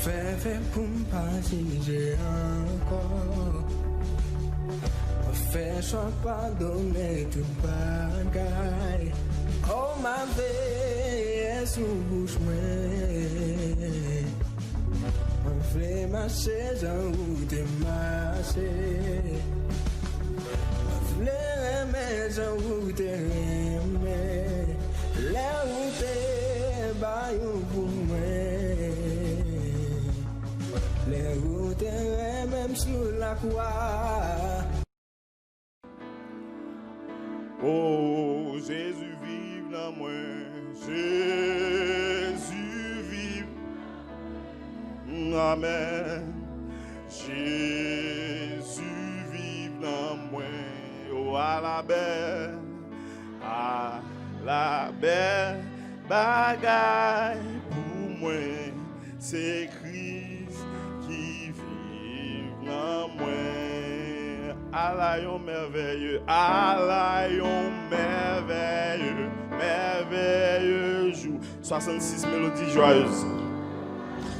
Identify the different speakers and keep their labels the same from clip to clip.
Speaker 1: Fais pour m'partager encore. Fais choix pardonner tout bagaille. Oh ma vie, sous bouche moi. On fait marcher, j'en route marcher. On fait aimer, j'en route aimer. La route baillou pour moi. Les routes même sur la croix.
Speaker 2: Oh, Jésus vive dans moi, Jésus vive, amen. Jésus vive dans moi, oh à la belle bagaille pour moi, c'est Christ qui vit dans moi. Alayon merveilleux, alayon merveilleux, merveilleux jour. 66 mélodies joyeuses.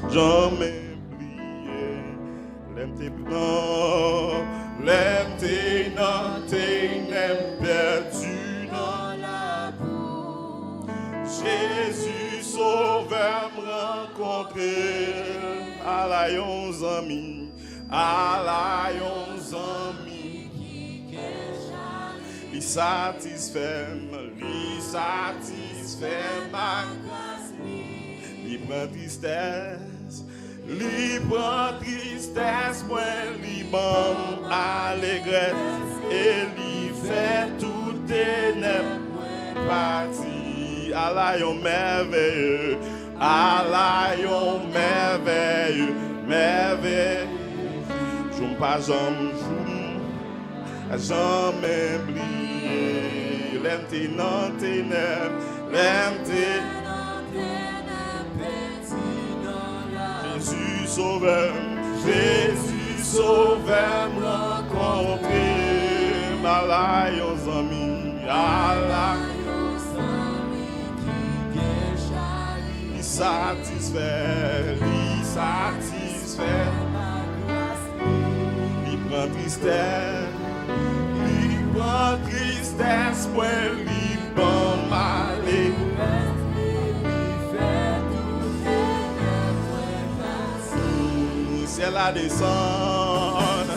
Speaker 2: Jamais oublié, l'aime tes blancs, l'aime tes n'aime perdu dans la boue. Jésus sauveur me rencontrer, alayon amis, alayon amis. Li satisfait ma grâce, li prend tristesse, moi li bon allégresse, et li fait tout ténèbres parti. Alayon merveilleux, alayon merveilleux, merveilleux. J'aime pas jamais oublié, l'aime tes non ténèbres, l'aime tes Jésus sauveur me rencontrer, malayons amis, il satisfait, il prend tristesse, moi, li bon malé. C'est la descente,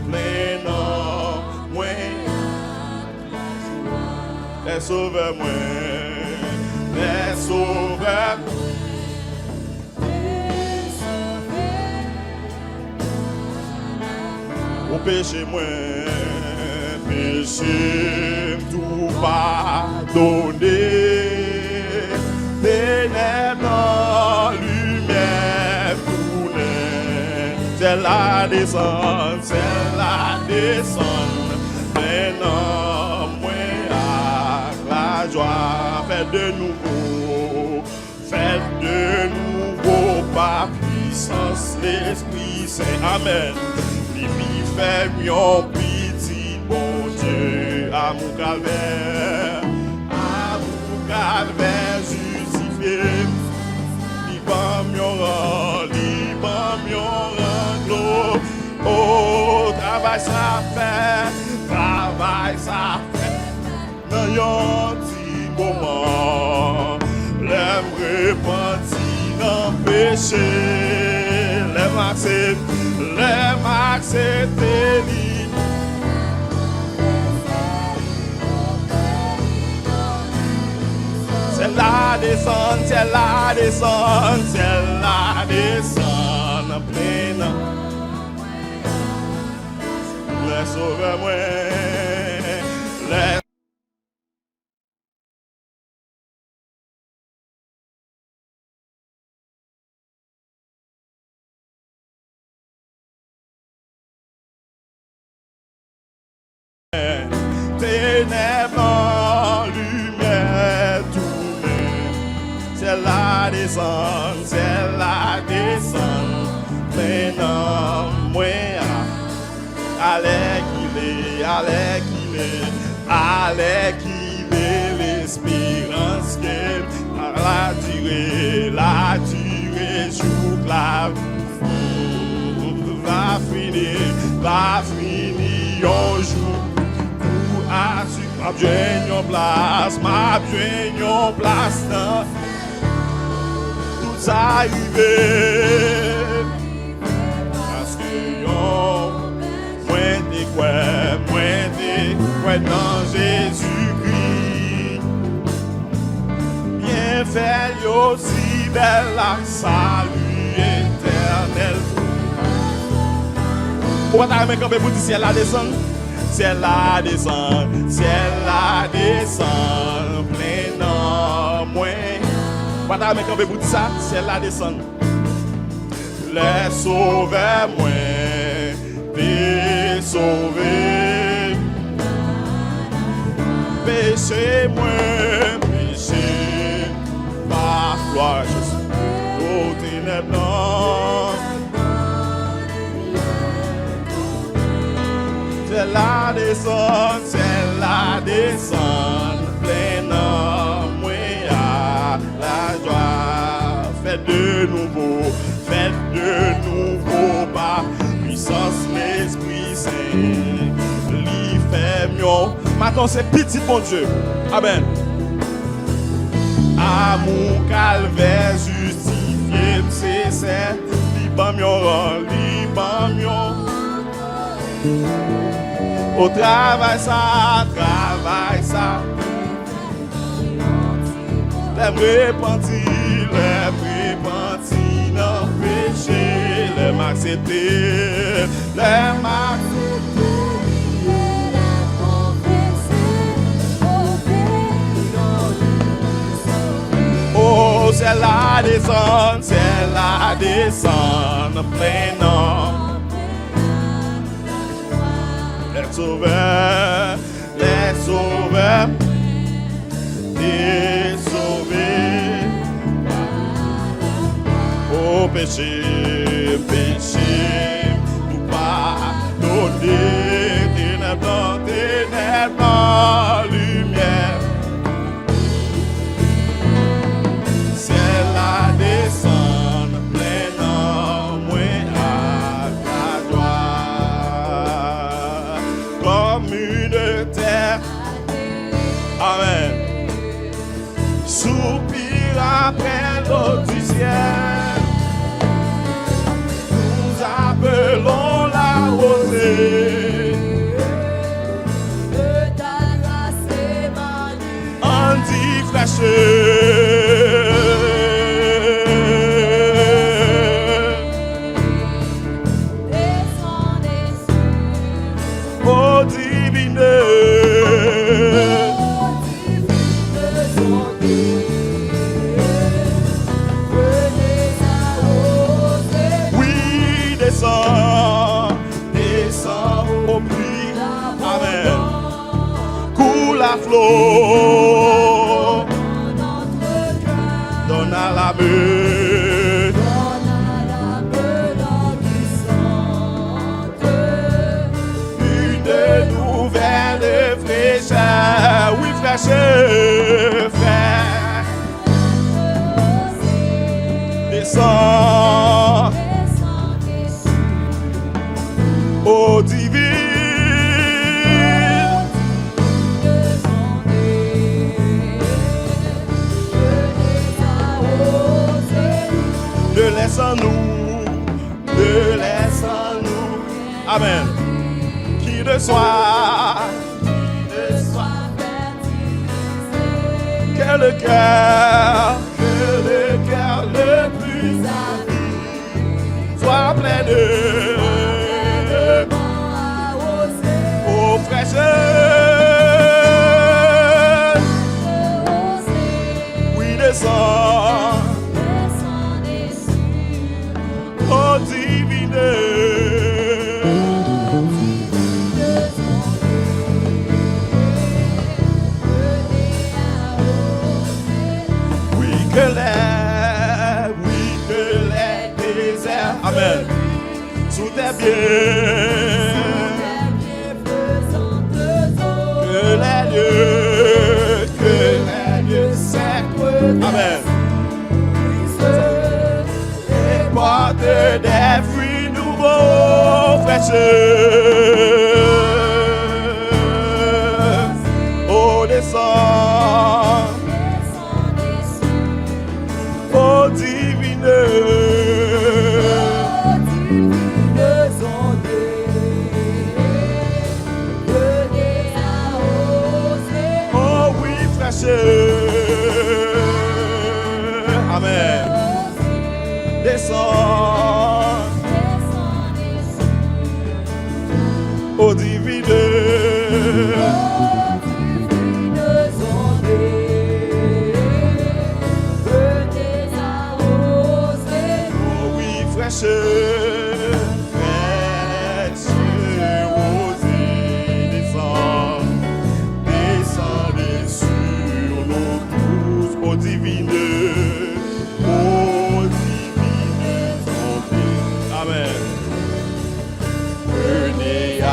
Speaker 2: plein nom, moi, les sauveurs, moi, les sauveurs. Au péché, moi, péché, tout pardonné. Ténèbres, lumière, tournée. C'est la descente, maintenant, moi, avec la joie, faites de nouveau, par puissance, l'Esprit Saint, amen. Fais mon petit bon Dieu à mon calvaire justifié. Liban mon rang, oh, travail ça fait, dans yon petit moment, l'aime repentir dans péché, l'aime accepter lui. C'est la descente, pleine. Les sauveurs, moi, les ténèbres, lumière tournée. C'est la descente, maintenant, moi, allez qu'il est l'espérance qu'elle la pas fini un jour. Pour assurer, m'a besoin une place, m'a besoin une place. Tout arrivé. Parce que moi dans Jésus-Christ. Bien fait aussi belle la salut éternel. Pourquoi t'as même campé pour dire ciel la descend? Ciel la descend, ciel la descend, plein en moi. Pourquoi t'as même campé pour dire ça? Ciel la descend. Les sauver moi, les sauver. Péché moi, péché, par gloire Jésus, au ténèbres. C'est la descente, plein en moi à la joie. Faites de nouveau par puissance l'Esprit Saint. Li fait mieux. Maintenant c'est petit bon Dieu. Amen. Amour calvaire justifié, c'est ça. Li ban mieux, li ban mieux. Au travail ça. Les repentis, non péché, les m'accepter, les m'accepter. Oh, c'est la descente, plein nom. Les sauveurs, les sauvés. Oh péché, nous pardonner, ténèbres, lumière. C'est la descente, plein en moi à la gloire, comme une terre. Amen. Soupir après l'eau du ciel, nous appelons la rosée. De ta grâce émanue, on dit fraîcheur. Descendez sur, oh divine. Descends au puits, amen. Coule à flot, donne à la meute, une nouvelle fraîcheur, oui fraîcheur, frère. Descends. Oh divine, ne laisse en nous, amen, qui ne soit fertilisé, que le cœur le plus avide soit plein de fraîcheur, oui descend, oh divine, oui que les déserts, amen, sous tes pieds. Que les lieux secs, amen, et portent des fruits nouveaux, Oh, fraîcheur. Oh, descends. Oh, divine. Oh, oui, fraîcheur. Amen. Descends. Oh, divine. Fraîcheur, fraîcheur, osez, descendez sur nous tous, ô divine, santé. Amen. Venez à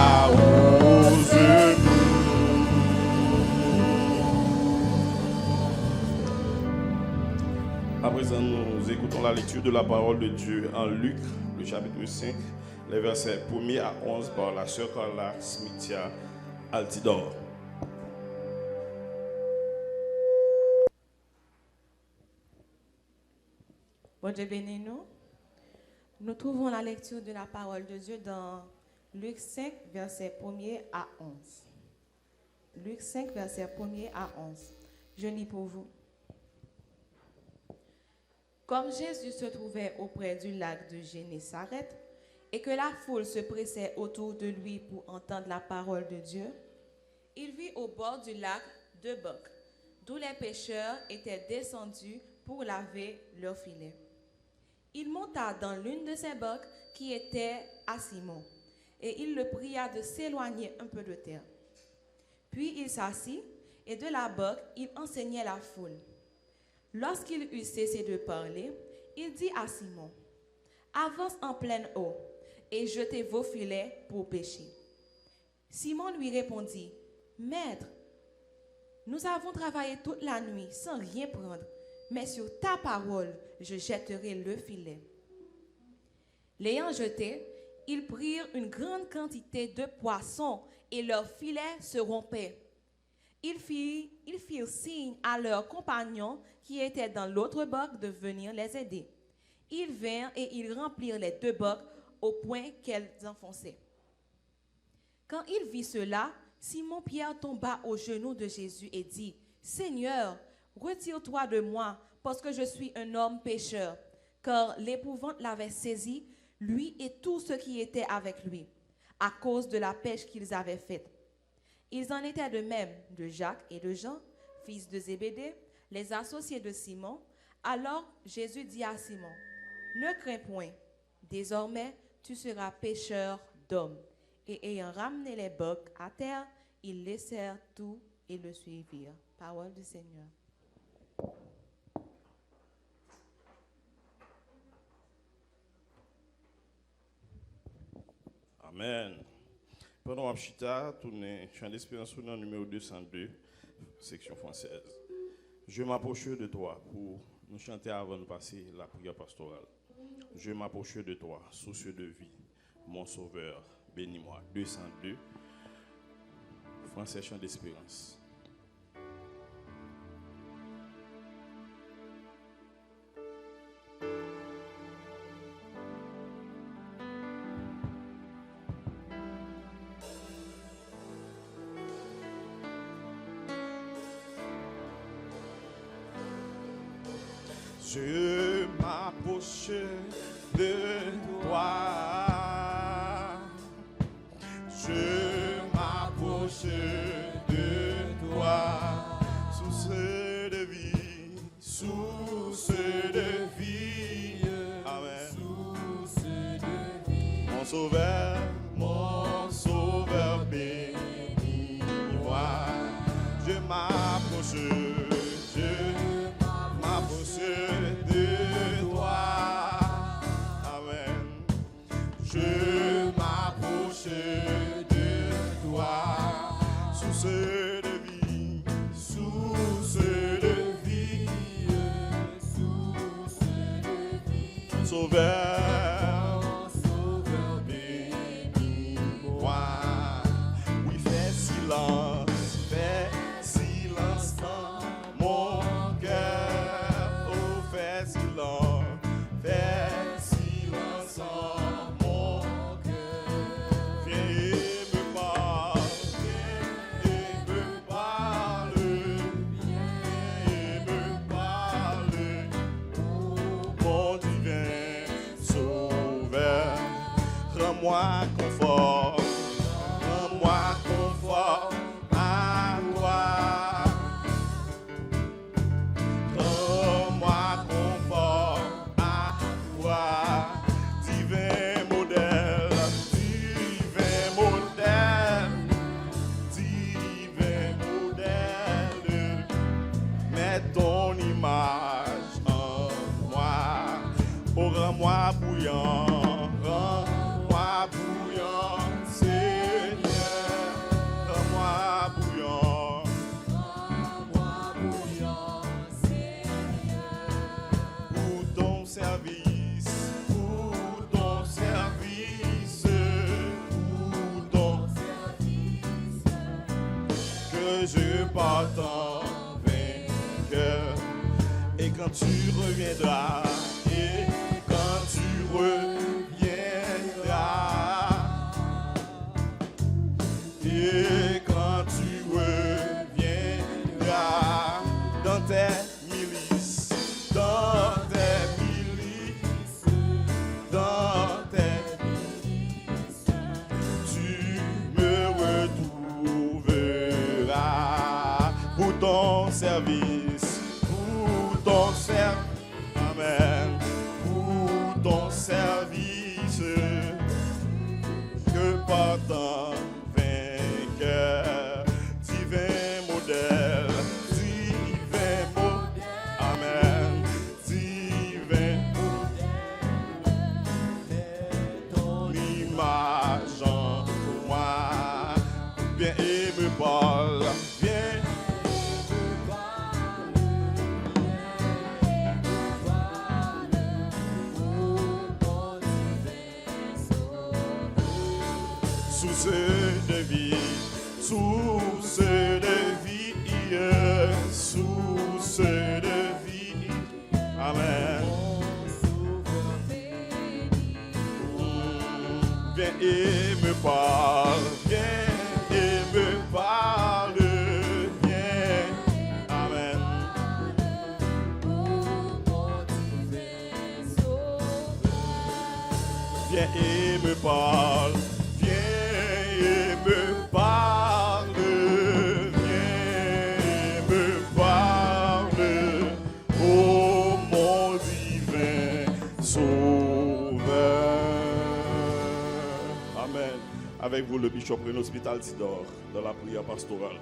Speaker 2: À présent, nous écoutons la lecture de la parole de Dieu en Luc, le chapitre 5, les versets 1er à 11 par la sœur Carla Smithia Altidor.
Speaker 3: Bon Dieu bénis nous. Nous trouvons la lecture de la parole de Dieu dans Luc 5, versets 1er à 11. Luc 5, versets 1er à 11. Je lis pour vous. Comme Jésus se trouvait auprès du lac de Génézareth et que la foule se pressait autour de lui pour entendre la parole de Dieu, il vit au bord du lac 2 barques, d'où les pêcheurs étaient descendus pour laver leurs filets. Il monta dans l'une de ces barques qui était à Simon, et il le pria de s'éloigner un peu de terre. Puis il s'assit, et de la barque, il enseignait la foule. Lorsqu'il eut cessé de parler, il dit à Simon, « Avance en pleine eau et jetez vos filets pour pêcher. » Simon lui répondit, « Maître, nous avons travaillé toute la nuit sans rien prendre, mais sur ta parole, je jetterai le filet. » L'ayant jeté, ils prirent une grande quantité de poissons et leurs filets se rompaient. Ils firent signe à leurs compagnons qui étaient dans l'autre barque de venir les aider. Ils vinrent et ils remplirent les 2 barques au point qu'elles enfonçaient. Quand il vit cela, Simon-Pierre tomba aux genoux de Jésus et dit, « Seigneur, retire-toi de moi, parce que je suis un homme pécheur. » Car l'épouvante l'avait saisi, lui et tous ceux qui étaient avec lui, à cause de la pêche qu'ils avaient faite. Ils en étaient de même de Jacques et de Jean, fils de Zébédée, les associés de Simon. Alors Jésus dit à Simon, « Ne crains point, désormais tu seras pêcheur d'hommes. » Et ayant ramené les barques à terre, ils laissèrent tout et le suivirent. Parole du Seigneur.
Speaker 2: Amen. Pendant Wapchita, tournez Chant d'Espérance numéro 202, section française. Je m'approche de toi pour nous chanter avant de passer la prière pastorale. Je m'approche de toi, soucieux de vie, mon sauveur, bénis-moi. 202, français Chant d'Espérance. Je m'approche de toi. Je m'approche de toi. Source de vie, source de vie. Amen. Source de vie. Mon sauveur bénis-moi. Je m'approche. De toi, amen. Je m'approche de toi, source de vie, source de vie, source de vie. Sauveur Rends-moi confort. Rends-moi confort à toi. Rends-moi confort à toi. Divin modèle, divin modèle, divin modèle. Mets ton image en moi. Oh, rends-moi bouillant. Rends-moi bouillant, Seigneur. Rends-moi bouillant. Rends-moi bouillant, Seigneur. Pour ton service, pour ton service, pour ton service. Que je parte en vainqueur. Et quand tu reviendras, et quand tu reviendras, et quand tu reviendras dans tes milices, dans tes milices, dans tes milices, tu me retrouveras pour ton service, pour ton service. Amen. Pour ton service, que partant vainqueur, divin modèle, divin modèle, amen, divin modèle, ton image en moi, viens et me parle, viens. Source de vie, source de vie, source de vie, amen. Viens et me parle, viens et me parle, viens, amen. Viens et me parle. Me parle, viens me parle, oh mon divin sauveur. Amen. Avec vous, le bishop Renaud Hospital Tidor, dans la prière pastorale.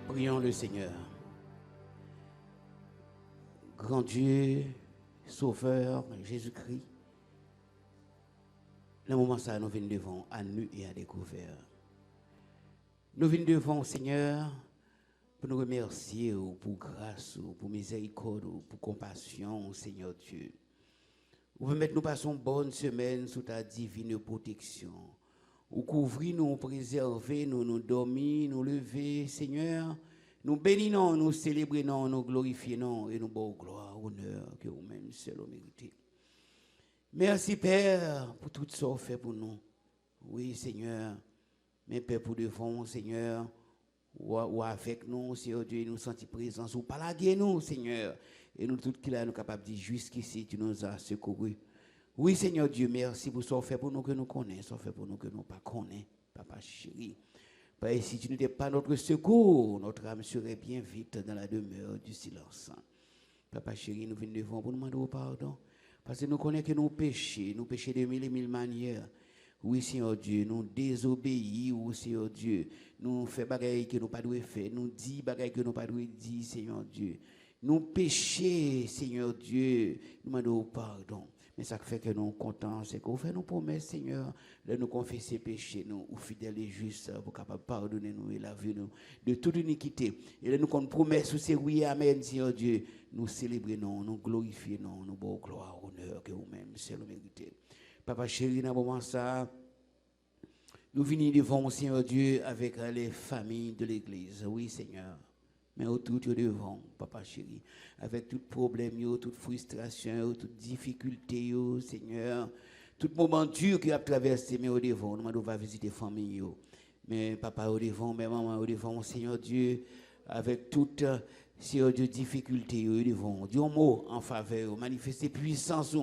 Speaker 4: Prions le Seigneur. Grand Dieu, Sauveur, Jésus-Christ, le moment ça, nous venons devant à nu et à découvert. Nous venons devant, Seigneur, pour nous remercier pour grâce, pour miséricorde, pour compassion, Seigneur Dieu. Vous permettez nous passer une bonne semaine sous ta divine protection. Vous couvrez nous, préservez nous, nous dormir, nous lever, Seigneur. Nous bénissons, nous célébrons, nous glorifions et nous donnons gloire, honneur que vous-même seul méritez. Merci Père pour tout ce que vous faites pour nous. Oui Seigneur, mais Père pour devant, Seigneur, ou avec nous, Seigneur Dieu, nous sentons présence, ou palaguer nous, Seigneur. Et nous, tout qui là, nous capables de dire jusqu'ici, tu nous as secourus. Oui Seigneur Dieu, merci pour ce que vous faites pour nous que nous connaissons, ce que fait pour nous que nous ne connaissons pas, Papa chéri. Père, si tu n'étais pas notre secours, notre âme serait bien vite dans la demeure du silence. Papa chéri, nous venons devant pour nous demander pardon. Parce que nous connaissons que nous péchons de mille et mille manières. Oui, Seigneur Dieu, nous désobéissons, Seigneur Dieu. Nous faisons des choses que nous pas dû faire. Nous disons des choses que nous pas dû dire, Seigneur Dieu. Nous péchons, Seigneur Dieu. Nous demandons pardon. Mais ça fait que nous sommes contents, c'est que vous faites nos promesses, Seigneur, de nous confesser péché, nous, ou fidèles et justes, pour capable pardonner nous et laver nous de toute iniquité. Et de nous qu'on promesse, c'est oui, amen, Seigneur Dieu. Nous célébrons, nous glorifions, nous beau gloire, honneur que vous-même, c'est le mérité. Papa chéri, dans ce moment ça, nous venons devant, Seigneur Dieu, avec les familles de l'Église. Oui, Seigneur. Mais autour de devant, Papa chéri, avec tout problème, toute frustration, toute difficulté, Seigneur, tout moment dur qui a traversé, mais au devant, nous va visiter famille. Mais Papa au devant, mais maman au devant, Seigneur Dieu, avec toute Seigneur Dieu, difficulté, ils devons dire un mot en faveur, manifester puissance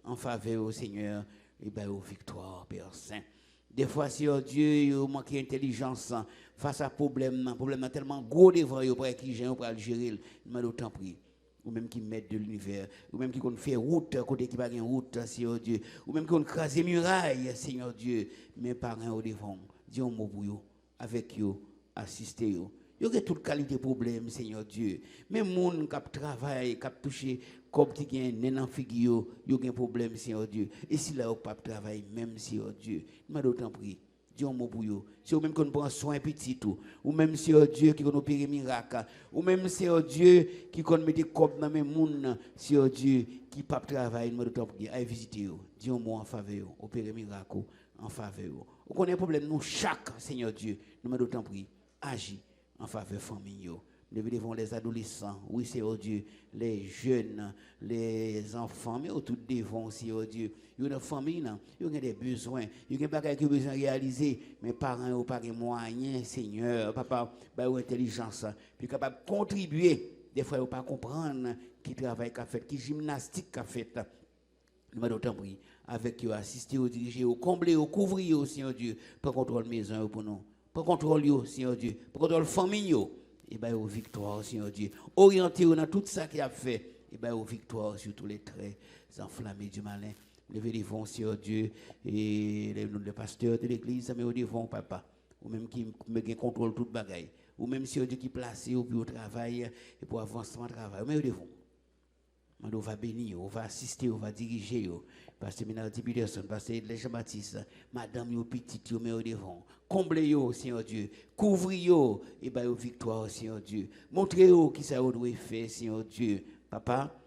Speaker 4: en faveur, Seigneur, et bien, victoire, Père Saint. Des fois, Seigneur Dieu, il manque d'intelligence face à problème tellement gros devant eux, pour qui j'ai pour le gérer, il m'a d'autant pris. Ou même qui mettent de l'univers, ou même qui qu'on fait route, côté qui pas de route, Seigneur Dieu, ou même qui qu'on crase murailles, Seigneur Dieu, mes parents au devant, dis un mot pour eux, avec eux, assister eux. Il y a toute qualité de problème, Seigneur Dieu. Même les gens qui travaillent, qui touchent, comme qui ont un figure, il y a un problème, Seigneur Dieu. Et si là, on ne travaille même, Seigneur Dieu, il m'a d'autant pris. Dis un mot pour eux. Si vous même qu'on prend soin petit tout, ou même Seigneur Dieu qui qu'on opère miracle, ou même Seigneur Dieu qui qu'on met des copes dans mes moun, Seigneur Dieu qui pas travailler, il m'a d'autant pris. Allez visiter eux. Dis un mot en faveur, opérer miracle en faveur. Vous connaissez un problème, nous chaque, Seigneur Dieu, nous m'a d'autant pris. Agis en faveur de famille. Nous devons les adolescents, oui, c'est oh Dieu, les jeunes, les enfants, mais tout devant aussi, oh Dieu. Il y a une famille, il y a des besoins, il y a des bagages qui ont besoin de réaliser. Mes parents n'ont pas de moyens, Seigneur, papa, bah, intelligence, puis capable de contribuer. Des fois, ils ne pas comprendre qui travaille qu'a fait, qui gymnastique qu'a fait. Nous m'avons d'autant pris avec eux, assister, diriger, combler, couvrir, Seigneur Dieu, pour contrôler maison pour nous. Pour contrôler, Seigneur Dieu, pour contrôler famille, et bien, aux victoires, Seigneur Dieu. Orienter dans tout ça qu'il a fait, et bien, aux victoires sur tous les traits enflammés du malin. Levez les vents, Seigneur Dieu, et les pasteurs de l'église, mais au devant, papa, ou même qui me contrôle toute bagaille, ou même Seigneur Dieu qui place au travail et pour avancement de travail, mais au devant. On va bénir, on va assister, on va diriger. Pasteur Minardi Peterson, Pasteur Jean-Baptiste, Madame yo petit yo mais au devant. Comblez yo, Seigneur Dieu. Couvrez yo et ba yo victoire, Seigneur Dieu. Montrez yo qui ça doit faire, Seigneur Dieu. Papa,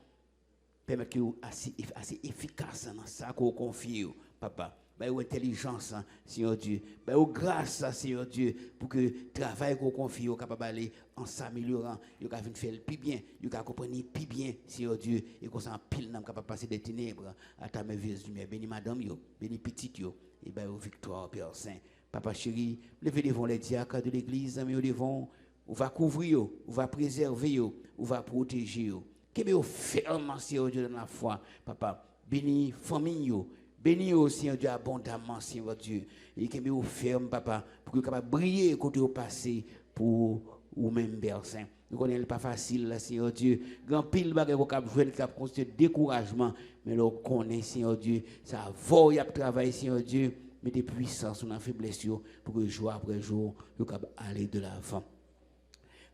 Speaker 4: permettez que vous assez efficace dans ça qu'on confie, papa. Bah, intelligence, Seigneur Dieu. Bah, grâce, Seigneur Dieu, pour que le travail qu'on confie, soit capable d'aller en s'améliorant, il va faire le plus bien, il va comprendre plus bien, Seigneur Dieu, et qu'on s'en pile, capable de passer des ténèbres à ta merveilleuse lumière. Béni madame, béni petite, et bah, victoire, Père Saint. Papa chéri, levez devant les diacres de l'église, mais devant, on va couvrir, on va préserver, on va protéger. Qu'est-ce que vous faites, Seigneur Dieu, dans la foi, papa? Béni famille, bénis au Seigneur Dieu abondamment, Seigneur Dieu. Et que vous ferme, papa, pour que vous puissiez briller côté au passé pour vous-même, Père Saint. Nous connaissons pas facile, là, Seigneur Dieu. Grand pile bagay vous cap jouer, cap constituer découragement, mais nous connaissons, Seigneur Dieu, ça va y a travail, Seigneur Dieu, mais des puissances dans faiblesse pour que jour après jour, vous puissiez aller de l'avant.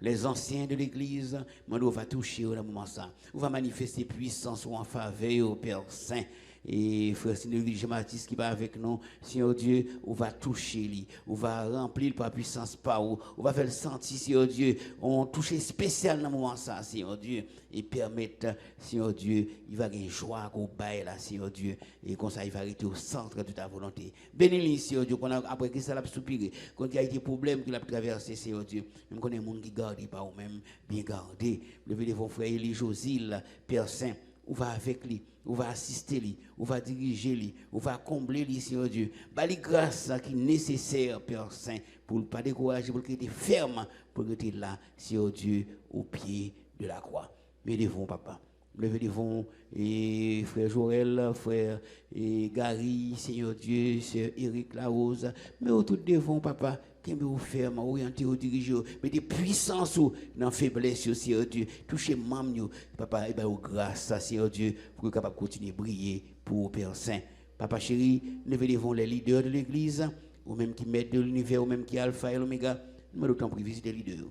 Speaker 4: Les anciens de l'église, on va toucher au moment ça. On va manifester puissance en faveur au Père Saint. Et frère Seigneur Jean-Baptiste qui va avec nous, Seigneur Dieu, on va toucher lui, on va remplir par puissance par où, on va faire le sentir, Seigneur Dieu, on touche spécial dans le moment ça, Seigneur Dieu, et permettre, Seigneur Dieu, il va gagner joie qu'on baille là, Seigneur Dieu, et comme ça il va arrêter au centre de ta volonté. Bénis-lui, Seigneur Dieu, après que ça l'a soupiré, quand il y a des problèmes qu'il a traversé, Seigneur Dieu, même qu'on est des gens qui gardent par eux-mêmes, bien gardés, levez les vos frères Élie Josil, Père Saint, on va avec lui, on va assister lui, on va diriger lui, on va combler lui, Seigneur Dieu. Bali grâce qui est nécessaire, Père Saint, pour ne pas décourager, pour qu'il était ferme, pour qu'il était là, Seigneur Dieu, au pied de la croix. Mais devant, papa. Levez devant, et frère Joël, frère Gary, Seigneur Dieu, sœur Eric Larose, mais au tout devant, papa. Qui me ferme, orienter, diriger, mais des puissances dans la faiblesse, Seigneur Dieu. Touchez maman, papa, et bien, grâce à Seigneur Dieu, pour que capable continuer à briller pour le Père Saint. Papa chéri, levez devant les leaders de l'église, ou même qui mettent de l'univers, ou même qui alpha et l'oméga, nous avons autant pour visiter les leaders.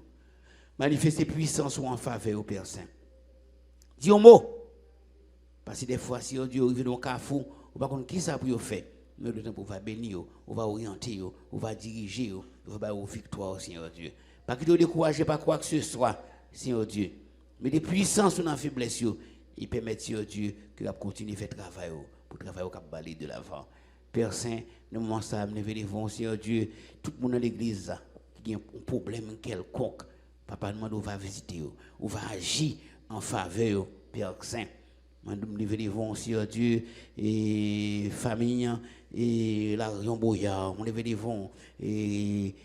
Speaker 4: Manifester puissance en faveur au Père Saint. Dis un mot. Parce que des fois, Seigneur Dieu, arrive dans le carrefour, ou pas qui ça pour faire. Mais le temps pour va bénir, on va orienter, on va diriger, on va avoir victoire, Seigneur Dieu. Pas que tu décourages pas quoi que ce soit, Seigneur Dieu. Mais des puissances dans la faiblesse, ils permettent, Seigneur Dieu, que tu continues à faire travail, pour travailler au cap de l'avant. Père Saint, nous moment ça, nous devons, Seigneur Dieu, tout le monde dans l'église qui a un problème quelconque, papa nous va visiter, on va agir en faveur, Père Saint. Nous devons, Seigneur Dieu, et famille, et la région Boyard, nous devons, et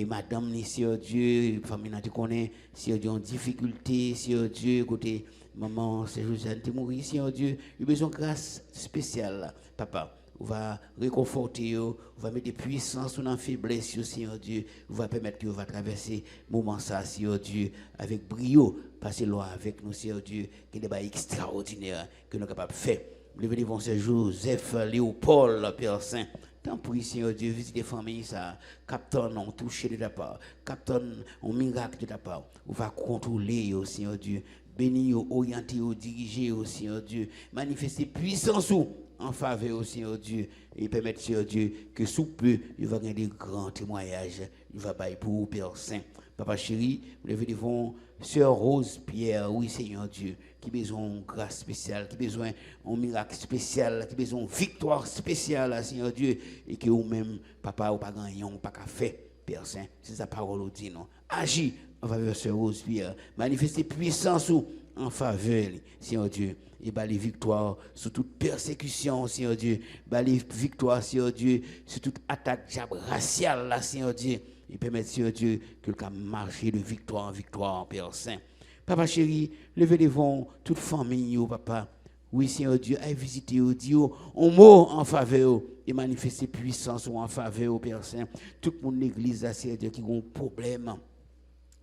Speaker 4: madame, Seigneur Dieu, famille, tu connais, Seigneur Dieu, en difficulté, Seigneur Dieu, côté maman, c'est Josiane, tu mourir, Seigneur Dieu, il y a besoin de grâce spéciale, papa. On va réconforter, on va mettre des puissances dans la faiblesse, Seigneur Dieu. On va permettre que vous va traverser moment ça, Seigneur Dieu, avec brio. Passez loin avec nous, Seigneur Dieu, qui est des choses extraordinaires que nous sommes capables de faire. Nous venons ce Joseph, Léopold, Père Saint. Tant pis, Seigneur Dieu, visitez les familles, ça. Captain, on touché de ta part. Captain, on miracle de ta part. On va contrôler, Seigneur Dieu. Bénir, orienter, diriger, Seigneur Dieu. Manifester puissance en faveur, Seigneur Dieu, et permettre, Seigneur Dieu, que sous peu, il va gagner des grands témoignages. Il va bailler pour Père Saint. Papa chéri, nous devons, Sœur Rose Pierre, oui, Seigneur Dieu, qui a besoin d'une grâce spéciale, qui a besoin d'un miracle spécial, qui a besoin d'une victoire spéciale, Seigneur Dieu, et que vous-même, papa, ou pas gagné, ou pas qu'à faire, Père Saint. C'est sa parole, ou dit non. Agis en faveur de Sœur Rose Pierre. Manifestez puissance en faveur, Seigneur Dieu. Et les victoires sur toute persécution, Seigneur Dieu. Les victoires, Seigneur Dieu, sur toute attaque raciale, Seigneur Dieu. Et permettre, Seigneur Dieu, que le cas marche de victoire en victoire, Père Saint. Papa chéri, levez devant toute famille, papa. Oui, Seigneur Dieu, aille visiter, dire un mot en faveur et manifester puissance en faveur, Père Saint. Tout le monde l'église, Seigneur Dieu, qui a un problème.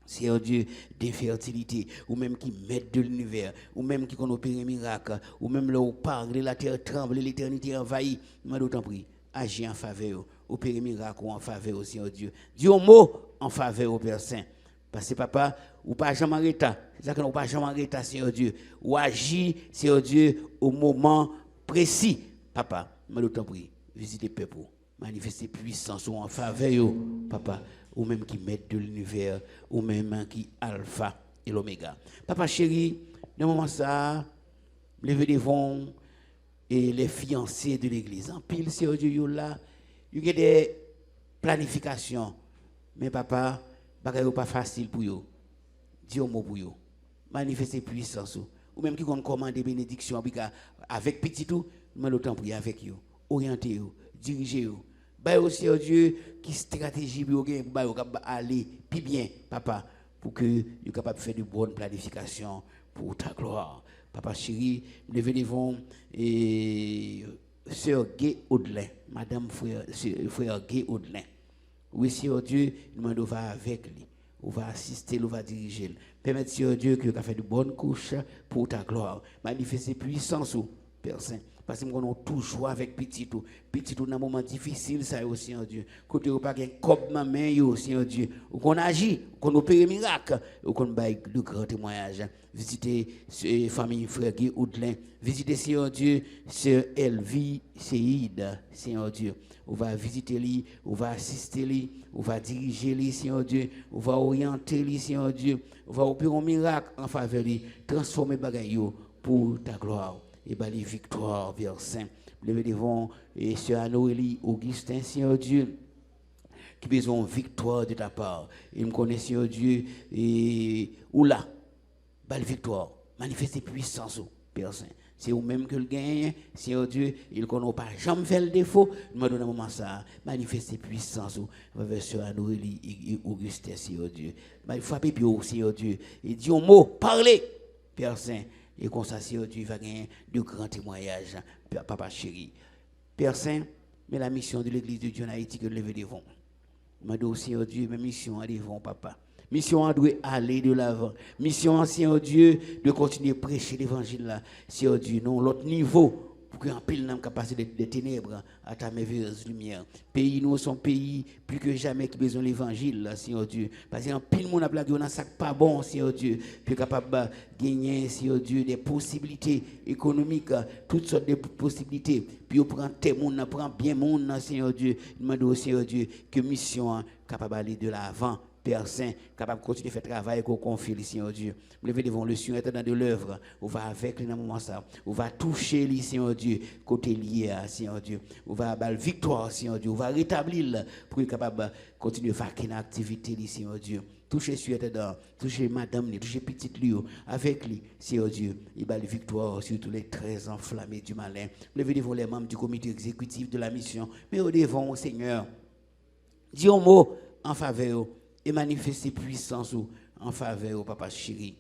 Speaker 4: Seigneur Dieu, d'infertilité, ou même qui mettent de l'univers, ou même qui ont opéré un miracle, ou même là où parle, la terre tremble, l'éternité envahit. Mais d'autant prie, agis en faveur, opérer un miracle en faveur, Seigneur Dieu. Dis un mot en faveur au Père Saint. Parce que papa, ou pas jamais arrêter, c'est ça que nous pas jamais arrêter, Seigneur Dieu. Ou agis, Seigneur Dieu, au moment précis. Papa, mais d'autant prie, visitez le peuple, manifestez puissance en faveur, papa. Ou même qui mettent de l'univers, ou même qui alpha et l'oméga. Papa chéri, dans le moment ça, levez devant et les fiancés de l'église. En pile, c'est Dieu là, il y a des planifications. Mais papa, ce n'est pas facile pour eux. Dis un mot pour eux. Manifestez puissance. Ou même qui ont commandé bénédiction avec petit tout, mais l'autant prier avec eux. Orientez-vous, dirigez-vous. Bah aussi Dieu qui stratégie pour aller plus bien papa pour que vous capable de faire de bonnes planifications pour ta gloire. Papa chéri, nous devons et sœur Gay Audelin, madame frère Gay Audelin. Oui, Seigneur Dieu, nous va avec lui. On va assister, on va diriger. Permettre, Seigneur Dieu, que tu fait de bonnes couches pour ta gloire. Manifester puissance, Père Saint. Parce que nous avons toujours avec petit tout. Petit tout dans un moment difficile, ça aussi, Seigneur Dieu. Côté où pas qu'un cop dans main, Seigneur Dieu. Où qu'on agit, qu'on opère miracle, où qu'on baille de grands témoignages. Visitez famille frère Guy Oudelin. Visitez, Seigneur Dieu, sœur Elvie Seïd, Seigneur Dieu. On va visiter lui, on va assister lui, on va diriger lui, Seigneur Dieu. On va orienter lui, Seigneur Dieu. On va opérer un miracle en faveur de lui. Transformer bagaille pour ta gloire. Et bien les victoires, Père Saint. Levez devant et Sœur Anoélie Augustin, Seigneur Dieu, qui besoin de victoire de ta part. Il me connaît, Seigneur Dieu, et ou là, belle victoire, manifester puissance, Père Saint. C'est vous-même que le gagne, Seigneur Dieu, il ne connaît pas jamais fait le défaut. Il m'a donné un moment ça, manifester puissance, avec Sœur Anoélie et Augustin, Seigneur Dieu. Il faut frapper puis Seigneur Dieu, et dit un mot, parlez, Père Saint. Et comme ça, Seigneur Dieu va gagner de grands témoignages, papa chéri. Père Saint, mais la mission de l'Église de Dieu en Haïti que nous levons devant. Je dis, Seigneur Dieu, ma mission est devant, papa. Mission doit aller de l'avant. Mission, Seigneur Dieu, de continuer à prêcher l'évangile là. Seigneur Dieu, non, l'autre niveau, pour qu'un pile n'a capacité de ténèbres à ta merveilleuse lumière. Pays, nous sommes pays plus que jamais qui besoin de l'évangile, Seigneur Dieu. Parce qu'un pile monde a blagué, on a ça pas bon, Seigneur Dieu. Puis capable de gagner, Seigneur Dieu, des possibilités économiques, toutes sortes de possibilités. Puis on prend tes monde, on prend bien monde, Seigneur Dieu. Nous demandons, Seigneur Dieu, que mission capable d'aller de l'avant. Père Saint, capable de continuer à faire travail qu'on confie, Seigneur Dieu. Nous levons devant le Seigneur étendant de l'œuvre. On va avec lui dans le moment ça. On va toucher lui, Seigneur Dieu, côté lié, Seigneur Dieu. On va avoir la victoire, Seigneur Dieu. On va rétablir pour être capable de continuer à faire une activité, Seigneur Dieu. Toucher sur étendant, toucher madame, toucher petite lui, avec lui, Seigneur Dieu. Il va la victoire sur tous les 13 enflammés du malin. Nous levons devant les membres du comité exécutif de la mission. Mais au devant, Seigneur, dis un mot en faveur et manifester puissance en faveur, papa chéri.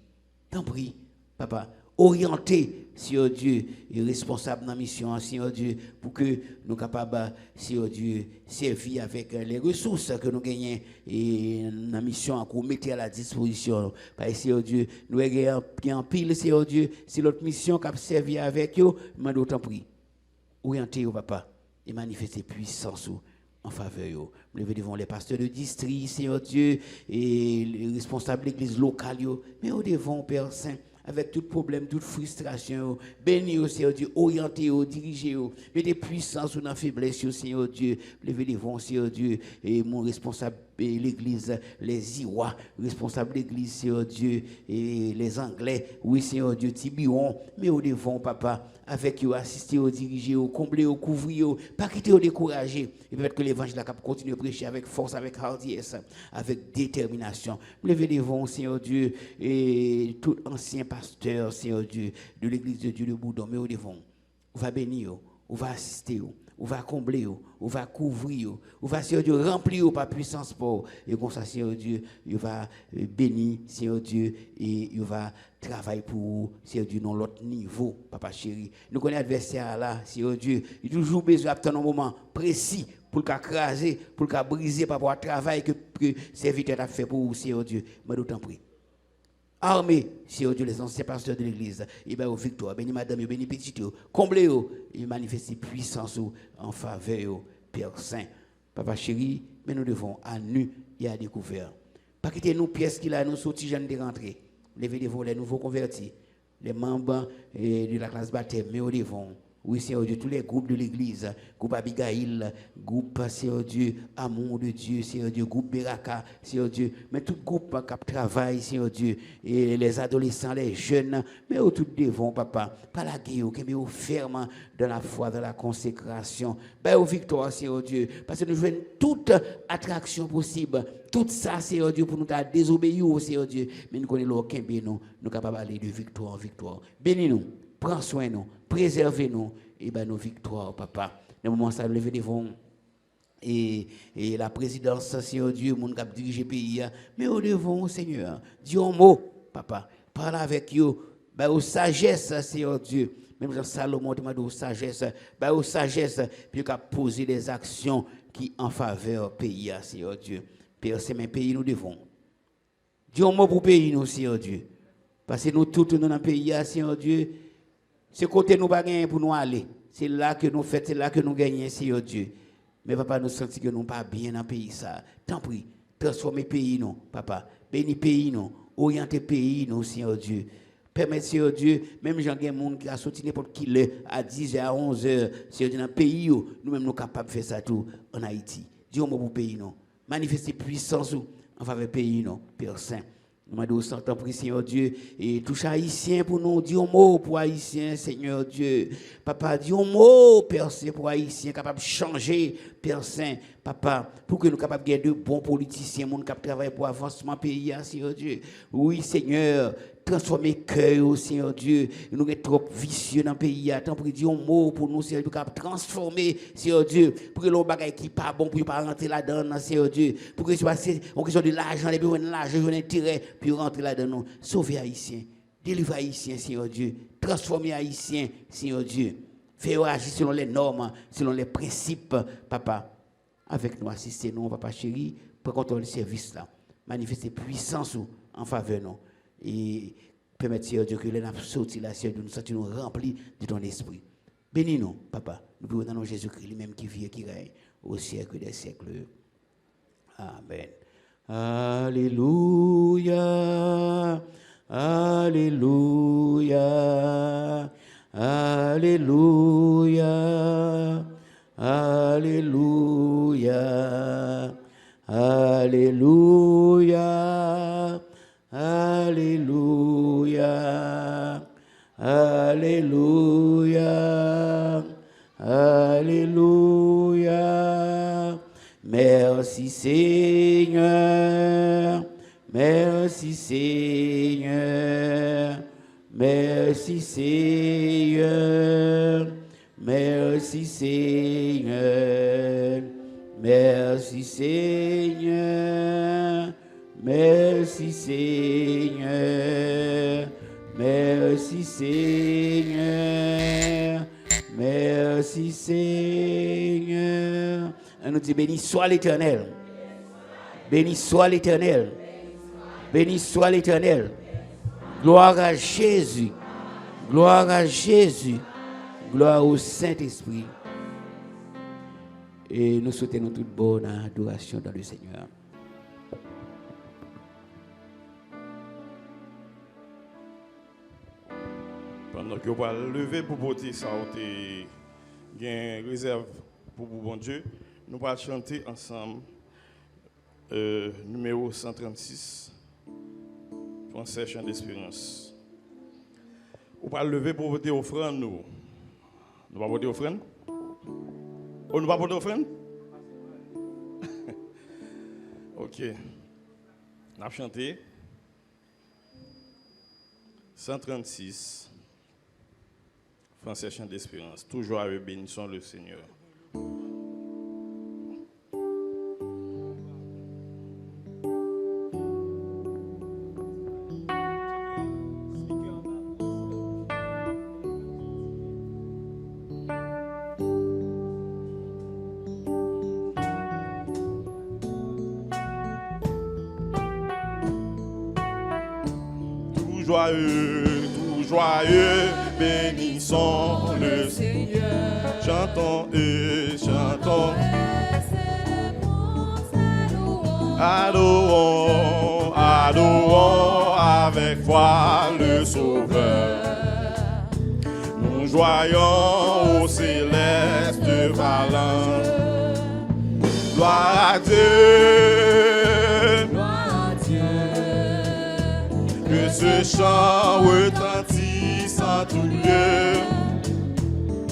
Speaker 4: T'en prie, papa, orienté, Seigneur Dieu, et responsable dans la mission, Seigneur Dieu, pour que nous soyons capables, Seigneur Dieu, servir avec les ressources que nous gagnons et dans la mission qu'on mette à la disposition. Parce que, Seigneur Dieu, nous avons en pile, Seigneur Dieu, c'est notre mission qui a servi avec eux, mais nous t'en prie, orienté, papa, et manifester puissance en faveur. Nous levons devant les pasteurs de district, Seigneur Dieu, et les responsables de l'église locale, mais nous devons, Père Saint, avec tout problème, toute frustration, bénis, Seigneur Dieu, orienter, diriger, mettez puissance dans la faiblesse, Seigneur Dieu, levez devant, Seigneur Dieu, et mon responsable l'église, les Irois, responsables de l'église, Seigneur Dieu, et les Anglais, oui, Seigneur Dieu, Tibiron, mais au devant, papa, avec eux, assister, diriger, combler, couvrir, pas quitter, décourager, et peut-être que l'évangile a continuer à prêcher avec force, avec hardiesse, avec détermination. Levez devant, Seigneur Dieu, et tout ancien pasteur, Seigneur Dieu, de l'église de Dieu de Boudon, mais au devant, on va bénir, on va assister, on va combler, on va couvrir, on va, Seigneur Dieu, remplir par puissance pour, et comme ça, Seigneur Dieu, il va bénir, Seigneur Dieu, et il va travailler pour, Seigneur Dieu, dans l'autre niveau, papa chéri. Nous connaissons l'adversaire là, Seigneur Dieu, il a toujours besoin d'attendre un moment précis pour le craser, pour le briser par rapport au travail que le serviteur a fait pour vous, Seigneur Dieu. Mais d'autant prie. Armez, Seigneur Dieu, les anciens pasteurs de l'église, et bien aux victoires, bénis madame, bénis petit, comblez, et manifestez puissance en faveur, Père Saint. Papa chéri, mais nous devons à nu et à découvert. Pas quitter nous pièces qu'il a, nous sortis jeunes de rentrer. Levez devant les nouveaux convertis, les membres de la classe baptême, mais au devant. Oui, Seigneur Dieu, tous les groupes de l'église, groupe Abigail, groupe, Seigneur Dieu, Amour de Dieu, Seigneur Dieu, groupe Beraka, Seigneur Dieu, mais tout groupe qui travaille, Seigneur Dieu, et les adolescents, les jeunes, mais au tout devant, papa, pas la guerre, mais au ferme dans la foi, dans la consécration, ben, aux victoires, Seigneur Dieu, parce que nous jouons toute attraction possible, tout ça, Seigneur Dieu, pour nous désobéir, Seigneur Dieu, mais nous connaissons aucun bien, nous sommes capables d'aller de victoire en victoire. Bénis-nous. Prends soin de nous, préservez-nous, et ben nos victoires, papa. Dans le moment où ça levé devant et la présidence, Seigneur Dieu, mon cap dirige le pays, mais au devant, Seigneur, dis un mot, papa, parle avec eux, ben aux sagesse, Seigneur Dieu. Même Jean Salomon demande aux sagesse, ben aux sagesse, puis qu'à poser des actions qui en faveur pays, Seigneur Dieu. Père, c'est mes pays, nous devons. Dis un mot pour pays, nous, Seigneur Dieu. Parce que nous, tous, dans le pays, Seigneur Dieu, c'est côté nous pas gagner pour nous aller. C'est là que nous faisons, c'est là que nous gagnons, Seigneur Dieu. Mais papa, nous sentons que nous pas bien dans le pays ça. Tant pis, transformez le pays nous, papa. Bénis le pays nous, orientez le pays nous, Seigneur Dieu. Permettez, Seigneur Dieu, même j'ai un monde qui a sorti n'importe qui l'heure, à 10h, à 11h, Seigneur Dieu, dans le pays, nous-mêmes nous sommes capables de faire ça tout en Haïti. Dis-moi pour le pays nous. Manifestez puissance en faveur du pays nous, Père Saint. Nous demandons au prix, Seigneur Dieu, et touche Haïtien pour nous, dis un mot pour Haïtien, Seigneur Dieu. Papa, dis un mot, Père Saint, pour Haïtien, capable de changer, Père Saint, papa, pour que nous capables de gagner de bons politiciens, nous capables de travailler pour l'avancement du pays, Seigneur Dieu. Oui, Seigneur, transformer le cœur, Seigneur Dieu. Nous sommes trop vicieux dans le pays. Tant pour dire un mot pour nous, Seigneur Dieu, pour transformer, Seigneur Dieu, pour que l'on bagaille qui pas bon, pour ne pas rentrer là-dedans, Seigneur Dieu. Pour que ce soit en question de l'argent, et puis on l'argent, on intérêt, puis rentrer là-dedans. Sauver Haïtien, délivrer Haïtien, Seigneur Dieu. Transformer Haïtien, Seigneur Dieu. Faire agir selon les normes, selon les principes, papa. Avec nous, assistez-nous, papa chéri, pour contrôler le service là. Manifester puissance en faveur de nous. Et permettre, Seigneur Dieu, que les nappes sortent là, Seigneur Dieu, nous sentons remplis de ton esprit. Bénis-nous, papa. Nous prions dans le nom de Jésus-Christ, lui-même qui vit et qui règne au siècle des siècles. Amen. Alléluia. Alléluia. Alléluia. Alléluia. Alléluia, Alléluia, Alléluia, Alléluia. Merci Seigneur, merci Seigneur, merci Seigneur, merci Seigneur, merci Seigneur, merci Seigneur, merci Seigneur, merci Seigneur. On nous dit béni soit l'Éternel, béni soit l'Éternel, béni soit l'Éternel. Gloire à Jésus, gloire à Jésus, gloire au Saint-Esprit. Et nous souhaitons toute bonne adoration dans le Seigneur.
Speaker 2: Pendant que vous allez lever pour porter ça, vous avez une réserve pour vous, bon Dieu. Nous allons chanter ensemble numéro 136, Français Chant d'Espérance. Vous allez lever pour voter offrande. Nous allons voter offrande. Oh, nous allons voter offrande? Ok. On a chanté 136, Français Chant d'Espérance. Toujours avec bénissons le Seigneur. Tout joyeux, bénissons le Seigneur. Chantons et chantons. Adorons, adorons avec foi le Sauveur. Nous joyons au céleste valence. Gloire à Dieu. Que ce chant retentisse en tout lieu.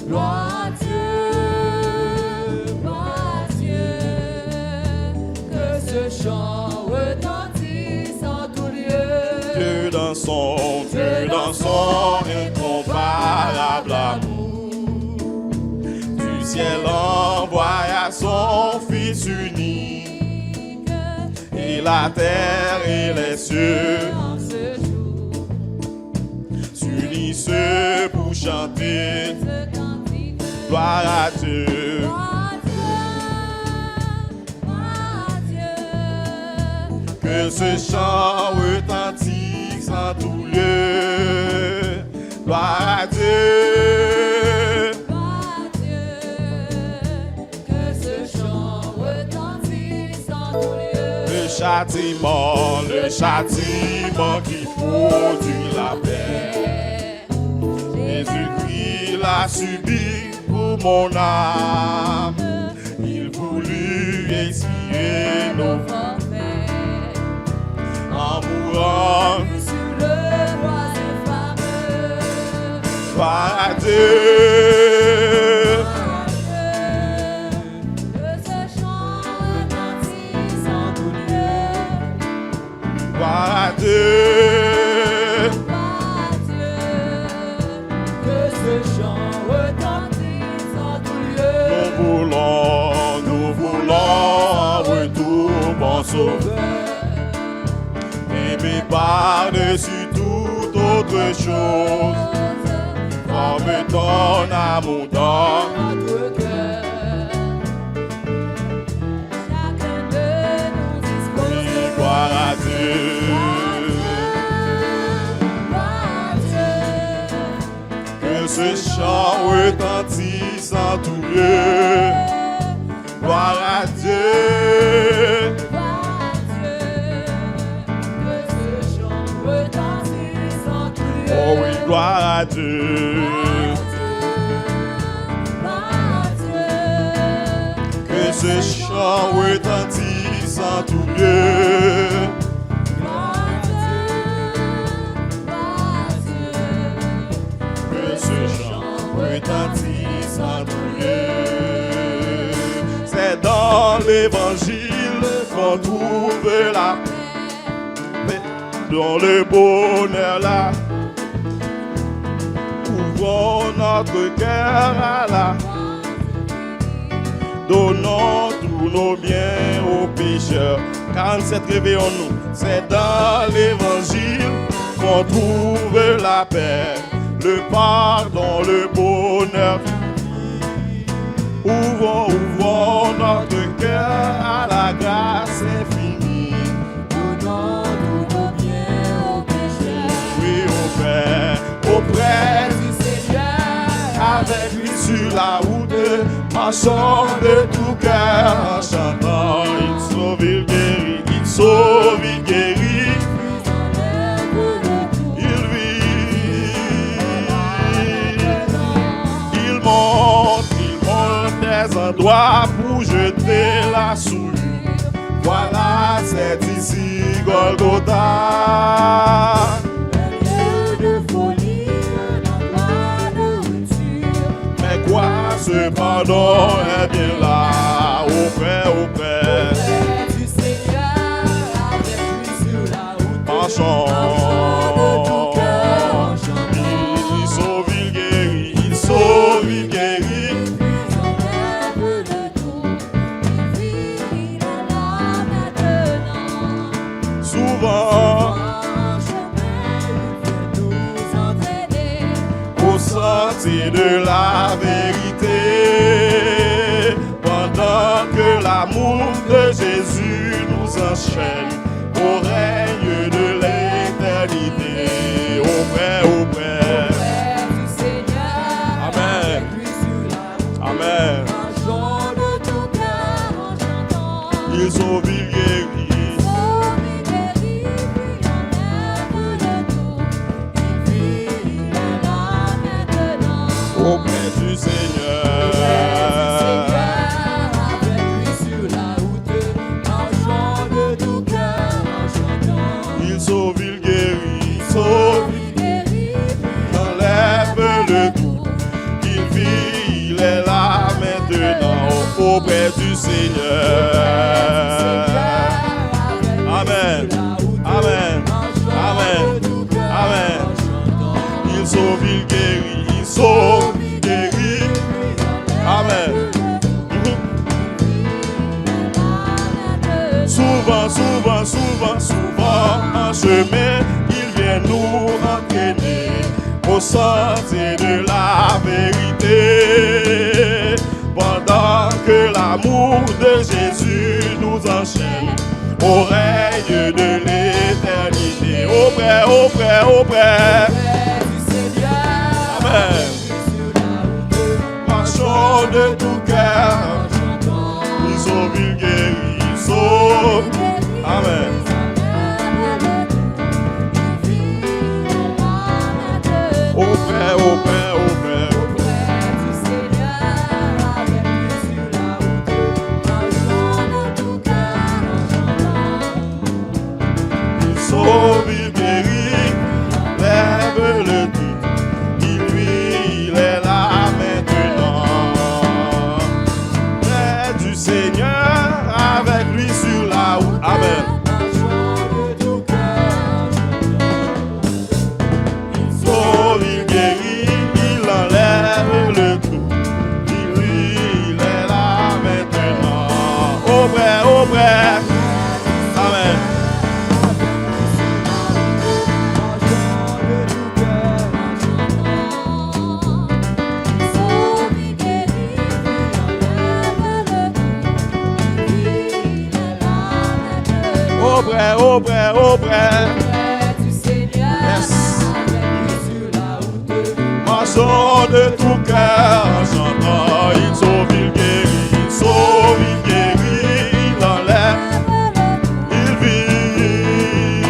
Speaker 5: Gloire à Dieu, que ce chant retentisse en tout lieu.
Speaker 2: Dieu dans son incomparable amour, du ciel envoya son Fils unique, et la terre et les cieux s'unissent pour chanter. Gloire à Dieu. Que ce chant retentisse en tout lieu. Gloire à Dieu.
Speaker 5: Que ce chant retentisse en tout lieu.
Speaker 2: Le châtiment qui produit la paix. Jésus-Christ l'a subi pour mon âme. Il voulut expier nos
Speaker 5: forfaits
Speaker 2: en mourant
Speaker 5: sur le bois infameux.
Speaker 2: Gloire à Dieu.
Speaker 5: Que ce chant retentisse en tout lieu.
Speaker 2: Gloire à Dieu.
Speaker 5: Que ce chant retentisse en tout lieu.
Speaker 2: Nous voulons en retour, bon Sauveur, aimé par-dessus toute autre chose, forme ton amour dans
Speaker 5: Notre cœur, chacun de nous dispose.
Speaker 2: gloire à Dieu. Que ce chant retentisse en tout lieu. Gloire à Dieu.
Speaker 5: Que ce chant retentisse en tout lieu.
Speaker 2: Oh oui, gloire à Dieu. Que ce chant retentisse en l'évangile qu'on trouve la paix. Dans le bonheur là, ouvrons notre cœur à la. Donnons tous nos biens aux pécheurs. 47, réveillons-nous. C'est dans l'évangile qu'on trouve la paix, le pardon, le bonheur. Ouvrons notre cœur à la grâce infinie.
Speaker 5: Donnons tous nos biens aux pécheurs.
Speaker 2: Oui, au Père, auprès du Seigneur, avec lui sur la route, marchons de tout cœur en chantant. Il sauve, il guérit, il sauve, il guérit. Il vit, il monte des endroits pour jeter la souillure. Voilà, c'est ici Golgotha.
Speaker 5: Un lieu de folie, un endroit de rupture.
Speaker 2: Mais quoi, cependant, est bien là, auprès
Speaker 5: Près du Seigneur, avec lui sur la route.
Speaker 2: marchons.
Speaker 5: De tout cœur en chantant.
Speaker 2: Il sauve, il guérit, il sauve, il guérit.
Speaker 5: Puis on lève le dos. Il vit, il est là maintenant.
Speaker 2: Souvent,
Speaker 5: En chemin, il veut nous entraîner.
Speaker 2: au sentier de la vérité, pendant que l'amour de Jésus nous enchaîne au règne de l'éternité, auprès.
Speaker 5: Près du Seigneur,
Speaker 2: Amen.
Speaker 5: avec lui sur la route.
Speaker 2: Amen.
Speaker 5: Marchons de tout cœur en chantant.
Speaker 2: Il sauve, il guérit.
Speaker 5: Sauve, il guérit, puis enlève le tout. Il vit, il est là maintenant.
Speaker 2: Auprès du Seigneur.
Speaker 5: Avec lui sur la route, marchons de tout cœur en chantant.
Speaker 2: Il sauve, il guérit, il sauve,
Speaker 5: Il guérit,
Speaker 2: il enlève le tout. Il vit, il est là maintenant, auprès du Seigneur. Amen. Amen. Amen. Amen. Il sauve, il guérit, il sauve, il guérit. Amen. Souvent, en chemin, il vient nous entraîner au sentier de la vérité. Pendant que l'amour de Jésus nous enchaîne au règne de l'éternité. Auprès.
Speaker 5: près du Seigneur.
Speaker 2: Amen.
Speaker 5: Sur la route,
Speaker 2: Marchons de tout cœur.
Speaker 5: en chantant.
Speaker 2: Il sauve, il guérit, il sauve. Amen. Auprès. Il sauve, il guérit, lève le tout. Il vit, il est là maintenant. Près du Seigneur, avec lui sur la route. Amen. Il sauve, il guérit, il enlève le tout. Il vit, il est là maintenant. Auprès. Amen. Auprès.
Speaker 5: Du Seigneur,
Speaker 2: Yes.
Speaker 5: avec lui sur la route.
Speaker 2: Marchons de tout cœur en chantant. Il sauve, il guérit, il sauve, il guérit, il enlève, il vit.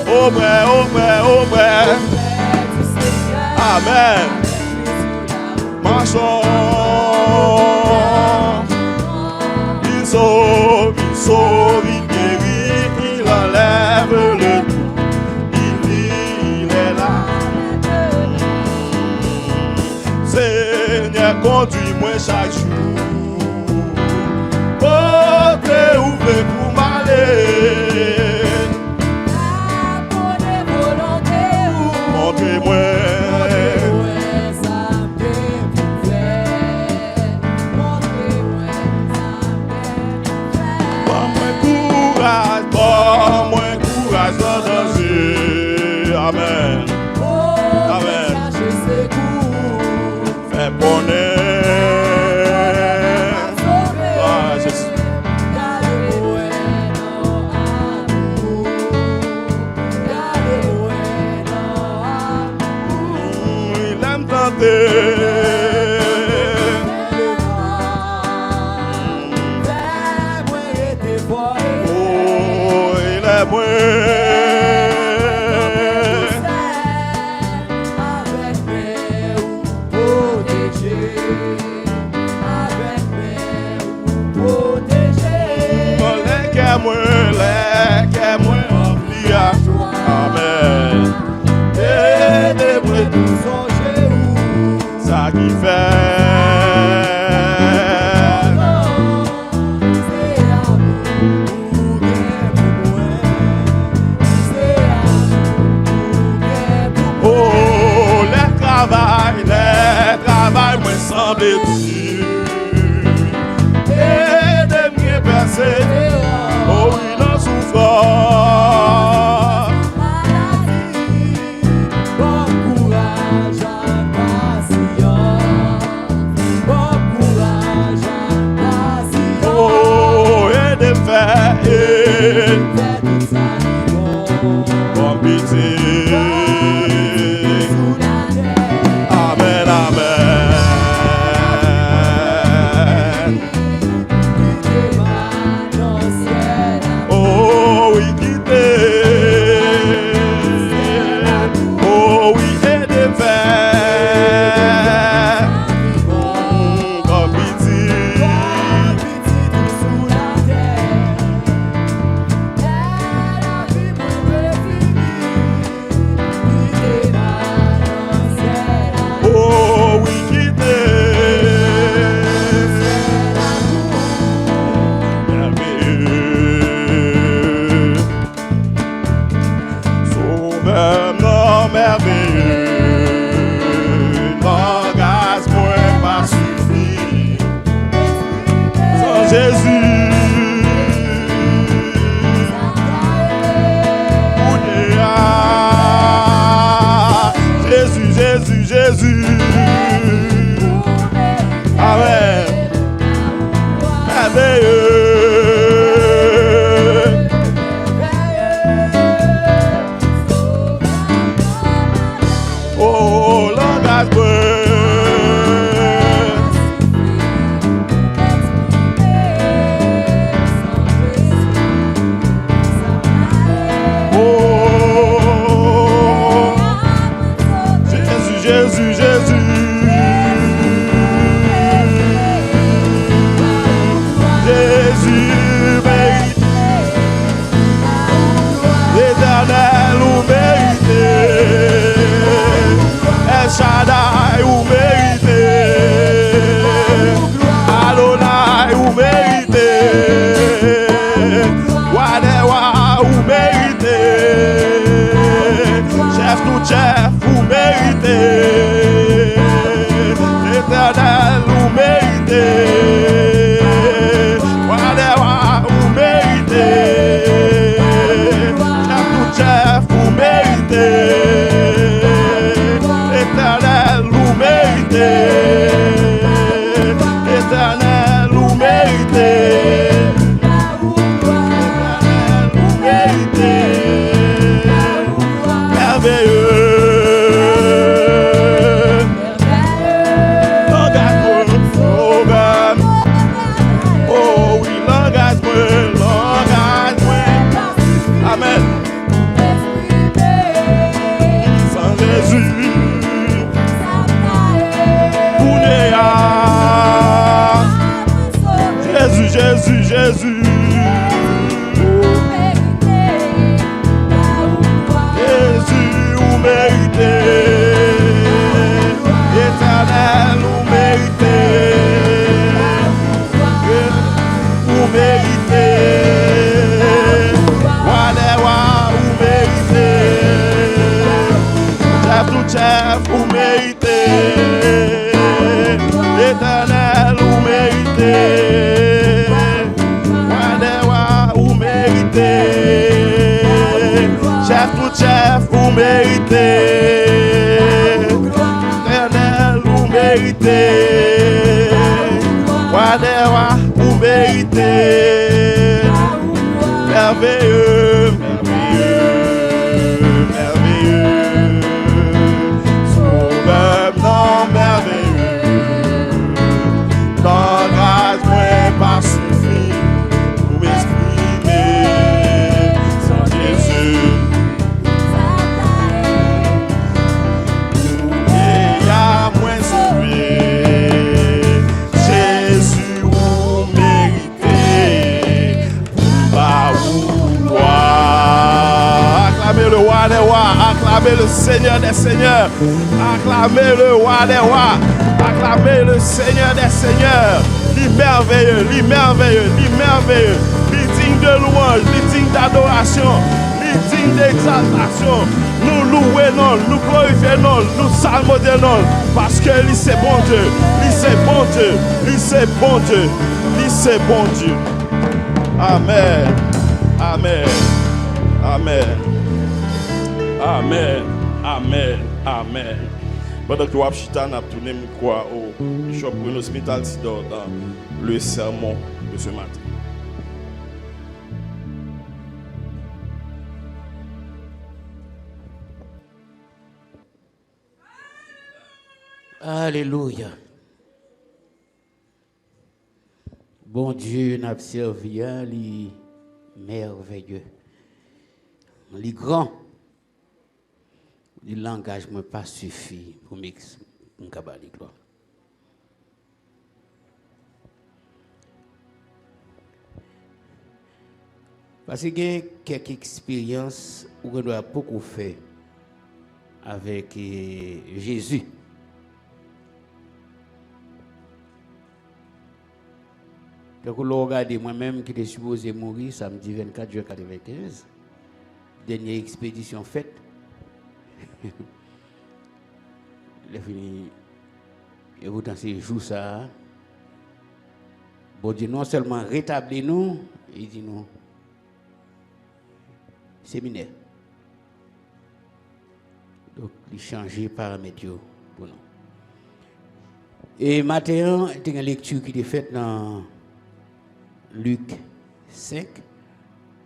Speaker 2: Auprès.
Speaker 5: Du Seigneur,
Speaker 2: Amen. Marchons. Il sauve, il guérit, il enlève le tout. Il vit, il est là. Seigneur, conduis-moi chaque jour moi.
Speaker 1: Avec paix ou protéger, avec paix ou protéger.
Speaker 2: Les que moi rempli à toi. Amen. Et des moi tout
Speaker 1: Songez où
Speaker 2: ça qui fait.
Speaker 1: c'est amour bien pour moi, c'est amour bien pour moi.
Speaker 2: Oh, les travail, moi semble dur. Et de mieux passer, oh oui, dans souffrance.
Speaker 1: Bon courage à patience, bon courage à patience.
Speaker 2: Oh, et de faire,
Speaker 1: Fais tout ça qui bon,
Speaker 2: bon pitié.
Speaker 1: sous la terre.
Speaker 2: Amen, amen.
Speaker 1: Quittez ma dans le ciel,
Speaker 2: Oh oui, quittez. Oh oui, et de faire. Comme pitié.
Speaker 1: petit tout sous la terre. La vie pourrait finir. Quittez ma dans le ciel,
Speaker 2: Oh oui, quittez. Merveilleux. Sauveur non merveilleux. Langage moins pas suffi. Sans Jésus. Jésus, Jésus, Jésus. Amen. Merveilleux. Oh, langage brun. Oh, Jésus, Jésus, Jésus. Jésus mérite. L'éternel ou mérité. El Shaddai ou mérité. Adonai ou mérité. Wadewa ou mérité. Chef tout chef ou mérité. L'éternel ou mérité. Wadewa ou mérité. Chef tout chef ou mérité. L'éternel ou mérité. L'éternel ou mérité. L'éternel ou mérité. Merveilleux. Langage brun. Oh oui, langage brun. Amen. Sans Jésus. Pounéa. Jésus, Jésus, Jésus. Jésus ou mérité. Éternel ou mérité. Ou mérité. Wadewa ou mérité. Chef tout chef ou mérité. Éternel ou mérité. Wadewa ou mérité. Chef tout chef ou mérité. Éternel ou mérité. Wadewa ou mérité. Merveilleux, merveilleux, merveilleux. Sauveur non merveilleux. Dans grâce moins pas suffit pour m'exprimer. Sans rois des rois. Acclamez le Seigneur des seigneurs. Acclamez le roi des rois. Acclamez le Seigneur des seigneurs. L'immerveilleux, l'immerveilleux, l'immerveilleux. Digne de louange, digne d'adoration, digne d'exaltation. Nous louons, nous glorifions, nous salmodions, parce que lui c'est bon Dieu, lui c'est bon Dieu, lui c'est bon Dieu, lui c'est bon Dieu. Amen, amen, amen, amen, amen, amen. Pendant que vous avez tourné quoi au bishop Bruno Smith Altidore dans le sermon de ce matin.
Speaker 4: Alléluia. Bon Dieu n'a servi, li merveilleux. Li grand. Le langage ne pas suffit pour m'exprimer gloire. Parce qu'il y a quelques expériences où on doit beaucoup faire avec Jésus. Donc, regardez moi-même qui était supposé mourir samedi 24 juin 1995. Dernière expédition faite. Il a fini. Et vous dans ces jours ça. Bon Dieu non seulement rétablit nous, il dit nous. Séminaire. Donc, il change paramètres pour nous. Et matin, il y a une lecture qui est faite dans Luc 5,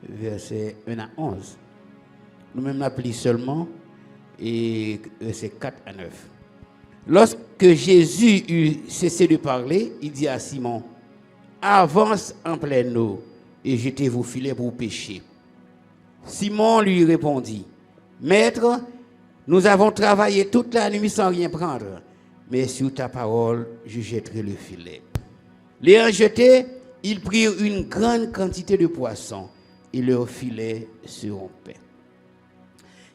Speaker 4: versets 1 à 11. Nous-mêmes appelons seulement et versets 4 à 9. Lorsque Jésus eut cessé de parler, il dit à Simon, avance en pleine eau et jetez vos filets pour pêcher. Simon lui répondit, Maître, nous avons travaillé toute la nuit sans rien prendre, mais sur ta parole, je jetterai le filet. L'ayant jeté, ils prirent une grande quantité de poissons et leurs filets se rompaient.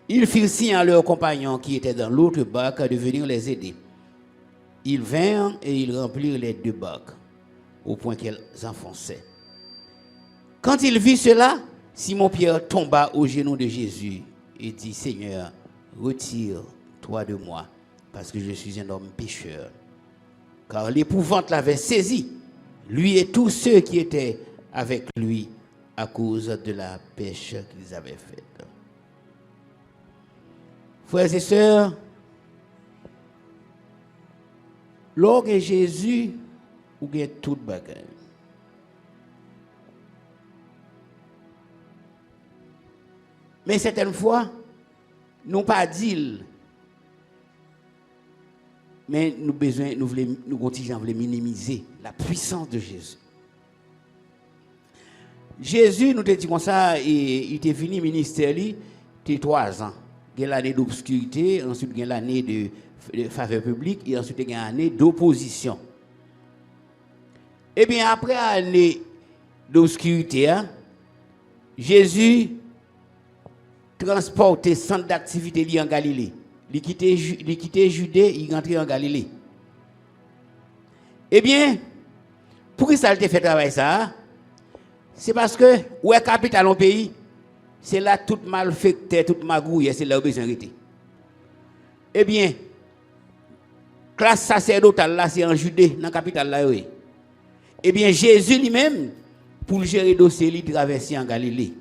Speaker 4: Ils firent signe à leurs compagnons qui étaient dans l'autre barque de venir les aider. Ils vinrent et ils remplirent les deux barques au point qu'elles enfonçaient. Quand il vit cela, Simon-Pierre tomba aux genoux de Jésus et dit, Seigneur, retire-toi de moi, parce que je suis un homme pécheur. Car l'épouvante l'avait saisi, lui et tous ceux qui étaient avec lui, à cause de la pêche qu'ils avaient faite. Frères et sœurs, lorsque Jésus, ou bien toute bagaille. Mais certaines fois, nous pas dit, mais nous voulons minimiser la puissance de Jésus. Jésus, nous te dit comme ça, il était fini ministère, il était 3 ans. Il y a l'année d'obscurité, ensuite il y a l'année de faveur publique, et ensuite il y a l'année d'opposition. Et bien après l'année d'obscurité, Jésus transportait centre d'activité en Galilée. Il quittait Judée, il rentrait en Galilée. Eh bien, pour qui ça a fait travail ça? C'est parce que, où est capitale au pays, c'est là tout malfecté, tout magouille, c'est là où besoin d'arrêter. Eh bien, classe sacerdotale là, c'est en Judée, dans la capitale là. Oui. Eh bien, Jésus lui-même, pour le gérer le dossier, il traversait en Galilée.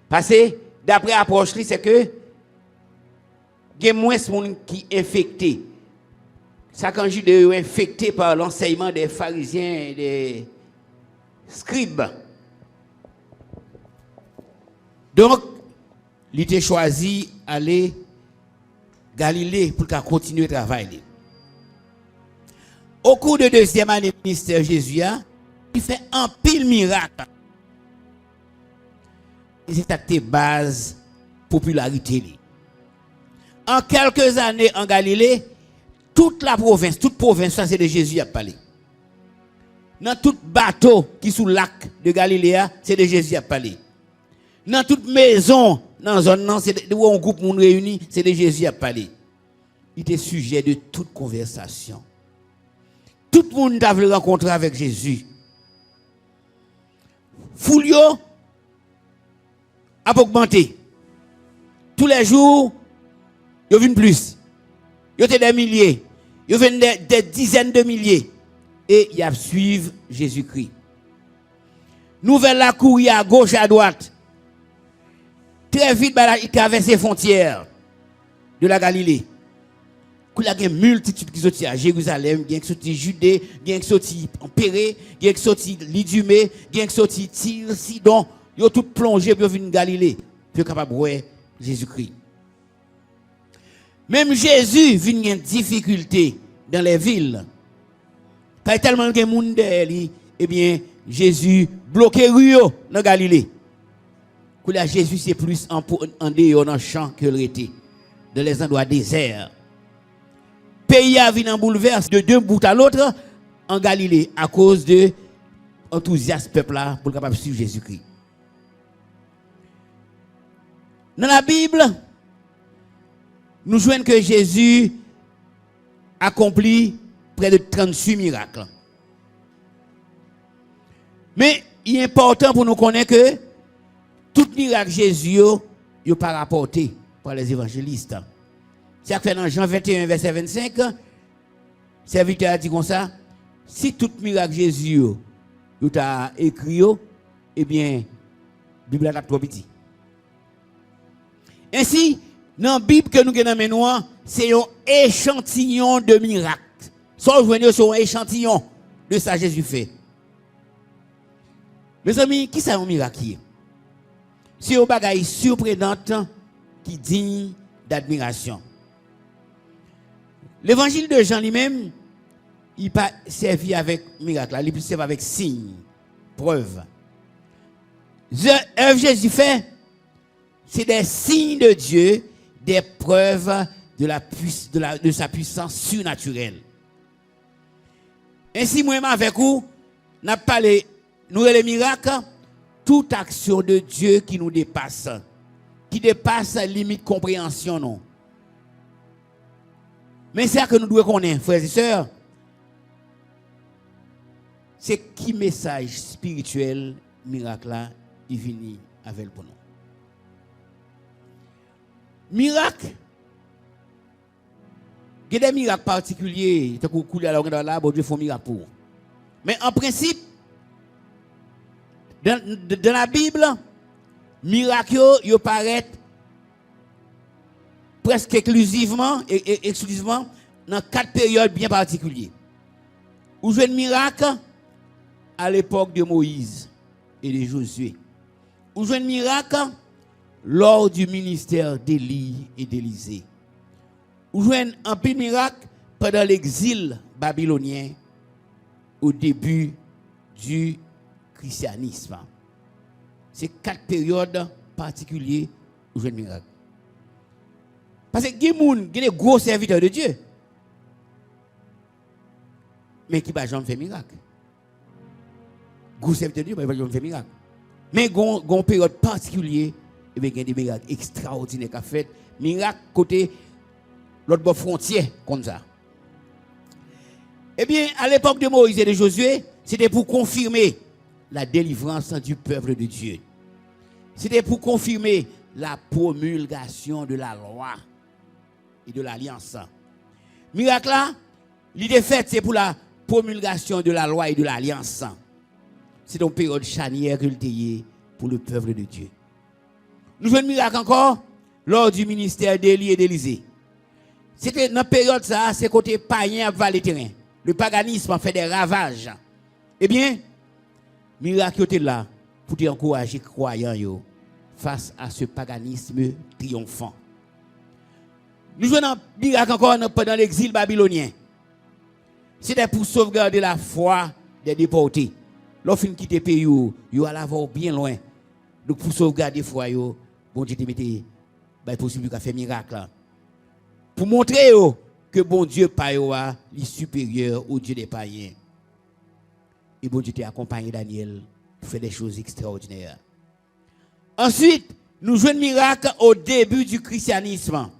Speaker 4: Parce que, d'après l'approche, c'est que, il y a moins de monde qui est infecté. Ça, quand Judée est infecté par l'enseignement des pharisiens et des scribes. Donc, il était choisi d'aller Galilée pour continuer le travail. Au cours de 2e année du ministère Jésus, il fait un pile miracle. Et c'est à tes bases popularité. En quelques années en Galilée, toute province, ça c'est de Jésus qui a parlé. Dans tout bateau qui est sous le lac de Galilée, c'est de Jésus qui a parlé. Dans toute maison, dans la zone, c'est où un groupe monde réuni, c'est de Jésus à parler. Il était sujet de toute conversation. Tout le monde a voulu rencontrer avec Jésus. Foulio a augmenté. Tous les jours, il y a plus. Il y a des milliers. Il y a des dizaines de milliers. Et il y a suivre Jésus-Christ. Nouvelle la courir à gauche, à droite. Très vite, il traverse les frontières de la Galilée. Il y a une multitude qui sont à Jérusalem, qui sont à Judée, qui sont à Péré, qui sont à Lidumée, qui sont à Tyr, Sidon. Ils ont tout plongé pour venir Galilée, pour capable de voir Jésus-Christ. Même Jésus vient une difficulté dans les villes. Quand il y a tellement de monde derrière, eh bien, Jésus bloqué rue dans Galilée. Quand Jésus c'est plus en dehors dans le champ que l'été, dans les endroits déserts. Pays a vu en bouleverse de d'un bout à l'autre en Galilée à cause de l'enthousiasme peuple là pour capable suivre Jésus-Christ. Dans la Bible, nous voyons que Jésus accomplit près de 38 miracles. Mais il est important pour nous connaître que tout miracle Jésus n'est pas rapporté par les évangélistes. C'est que dans Jean 21, verset 25, le serviteur a dit comme ça, si tout miracle Jésus a écrit, eh bien, la Bible a trop petit. Ainsi, dans la Bible que nous avons, c'est un échantillon de miracles. Soit vous venez sur un échantillon de ça Jésus fait. Mes amis, qui c'est un miracle? C'est un bagage surprenant qui digne d'admiration. L'évangile de Jean lui-même, il n'a pas servi avec miracle, il servi avec signe, preuve. Ce que Jésus fait, c'est des signes de Dieu, des preuves de sa puissance surnaturelle. Ainsi, moi-même avec vous, nous avons parlé, nous les miracles, toute action de Dieu qui nous dépasse, la limite compréhension, non. Mais c'est ça que nous devons connaître, frères et sœurs. C'est qui message spirituel, miracle là, il vient avec pour nous. Miracle. Il y a des miracles particuliers. Tu as coulé à la bon Dieu fait un miracle pour. Mais en principe, dans la Bible, miracle, il paraît presque exclusivement dans 4 périodes bien particulières. Où je un miracle à l'époque de Moïse et de Josué. Où je un miracle lors du ministère d'Élie et d'Élisée. Où je un peu miracle pendant l'exil babylonien au début du christianisme. C'est 4 périodes particulières où je un miracle. Parce que il y a des gros serviteurs de Dieu. Mais qui ne va jamais faire miracle. Gros serviteurs de Dieu, mais qui ne va jamais faire miracle. Mais il y a une période particulière, il y a des miracles extraordinaires qui ont fait. Miracle côté l'autre frontière, comme ça. Eh bien, à l'époque de Moïse et de Josué, c'était pour confirmer la délivrance du peuple de Dieu. C'était pour confirmer la promulgation de la loi et de l'alliance. Miracle là, l'idée faite, c'est pour la promulgation de la loi et de l'alliance. C'est une période charnière que pour le peuple de Dieu. Nous avons un miracle encore lors du ministère d'Élie et d'Élisée. C'était dans la période ça, c'est côté païen à valer terrain. Le paganisme a fait des ravages. Eh bien, miracle était là pour encourager les croyants face à ce paganisme triomphant. Nous avons un miracle encore pendant l'exil babylonien. C'était pour sauvegarder la foi des déportés. Lorsqu'ils quittent le pays, ils allaient avoir bien loin. Donc pour sauvegarder la foi, bon Dieu te mette possible de faire miracle. Pour montrer que bon Dieu païen est supérieur au Dieu des païens. Et bon Dieu t'a accompagné Daniel pour faire des choses extraordinaires. Ensuite, nous jouons miracle au début du christianisme.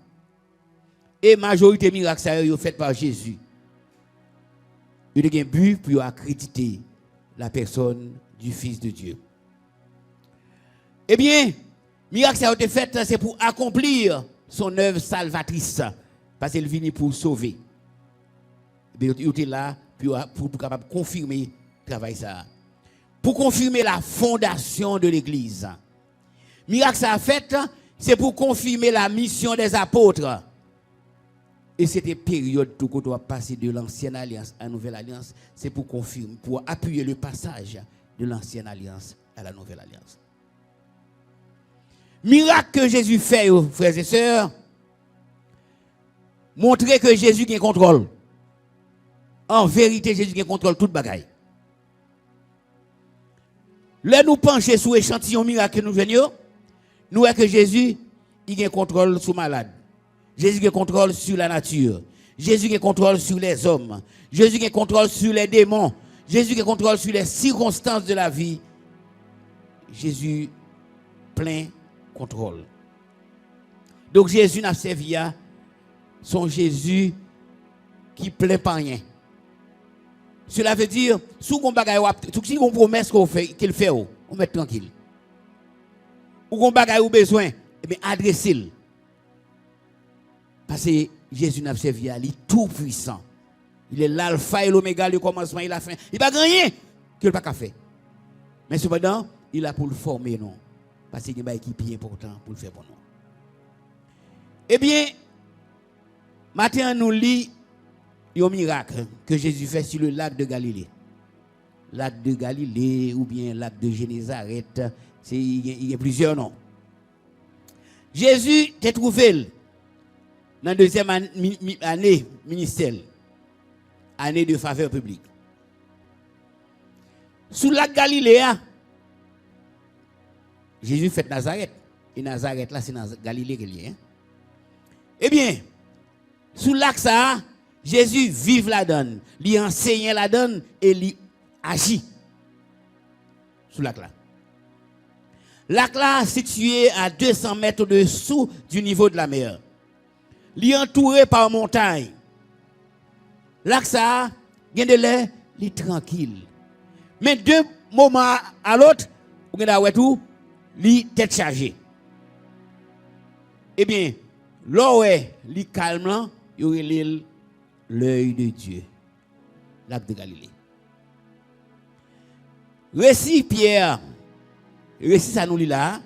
Speaker 4: Et majorité miracles ça sont faits par Jésus. Il y a un but pour accréditer la personne du Fils de Dieu. Eh bien, miracle ça a été fait, c'est pour accomplir son œuvre salvatrice. Parce qu'il vient pour sauver. Il était là pour capable confirmer le travail ça. Pour confirmer la fondation de l'Église. Miracle ça a fait, c'est pour confirmer la mission des apôtres. Et cette période tout qu'on doit passer de l'ancienne alliance à la nouvelle alliance, c'est pour confirmer, pour appuyer le passage de l'ancienne alliance à la nouvelle alliance. Miracle que Jésus fait, frères et sœurs, montrer que Jésus a contrôle. En vérité, Jésus a contrôle toute bagaille. Là, nous penchons sur l'échantillon miracle que nous venons, nous voyons que Jésus il a contrôle sur malade. Jésus a contrôle sur la nature. Jésus a contrôle sur les hommes. Jésus a contrôle sur les démons. Jésus a contrôle sur les circonstances de la vie. Jésus plein contrôle. Donc Jésus n'a servi à son Jésus qui plein pas rien. Cela veut dire, si on a promesse qu'il fait, on met tranquille. Ou on a besoin, eh bien adressez-le. Parce que Jésus n'a servi à lui tout puissant. Il est l'alpha et l'oméga, le commencement et la fin. Il n'a pas rien qu'il n'a pas fait. Mais cependant, il a pour le former, non. Parce qu'il y a une équipe important pour le faire pour nous. Eh bien, maintenant, nous lisons un miracle que Jésus fait sur le lac de Galilée. Lac de Galilée ou bien lac de Génézareth, il y a plusieurs noms. Jésus t'a trouvé dans la deuxième année ministérielle, année de faveur publique. Sous le lac Galilée, Jésus fait Nazareth. Et Nazareth, là, c'est dans Galilée qu'il y a. Eh bien, sous le lac, ça, Jésus vive la donne, lui enseigne la donne et lui agit. Sous le lac, là. Lac, là, situé à 200 mètres au-dessous du niveau de la mer. Li entouré par montagne. Lac ça, gen de l'air, li tranquille. Mais d'un moment à l'autre, ou gen da wè tout, li tête chargée. Eh bien, là ouais, li calme là, y aurait l'œil de Dieu. Lac de Galilée. Récit Pierre, récit ça nous lit là.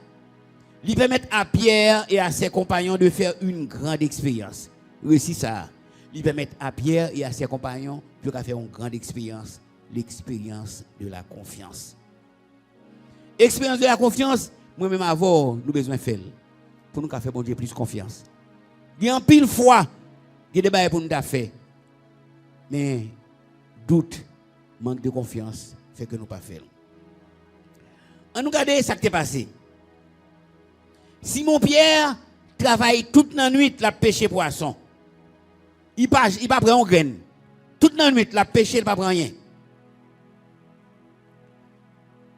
Speaker 4: Il permet à Pierre et à ses compagnons de faire une grande expérience. Récit ça. Il permet à Pierre et à ses compagnons de faire une grande expérience. L'expérience de la confiance. Expérience de la confiance, moi-même avant, nous besoin de faire. Pour nous faire bon Dieu plus confiance. Il y a un pile fois, il y a des choses pour nous faire. Mais doute, manque de confiance, fait que nous ne pas faire. On nous regarde ce qui est passé. Simon Pierre travaille toute la nuit la pêcher poisson. Il pas prend une graine. Toute la nuit la pêcher, il pas prend rien.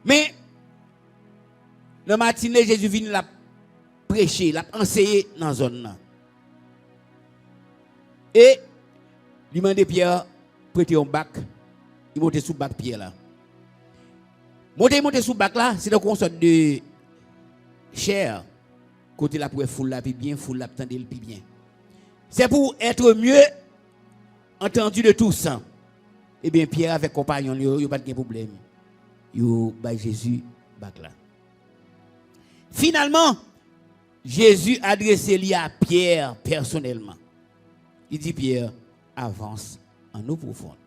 Speaker 4: Mais le matin, Jésus vient la prêcher, la enseigner dans la zone. Et il demande Pierre prêter un bac. Il monte sous le bac Pierre là. Monter sous le bac là, c'est une sorte de chair. Côté la pour foule la puis bien, foule la tendre le puis bien. C'est pour être mieux entendu de tous. Eh bien Pierre avec compagnon, il n'y a pas de problème. Il y Jésus bac là. Finalement, Jésus adressé lui à Pierre personnellement. Il dit Pierre, avance en eau profonde.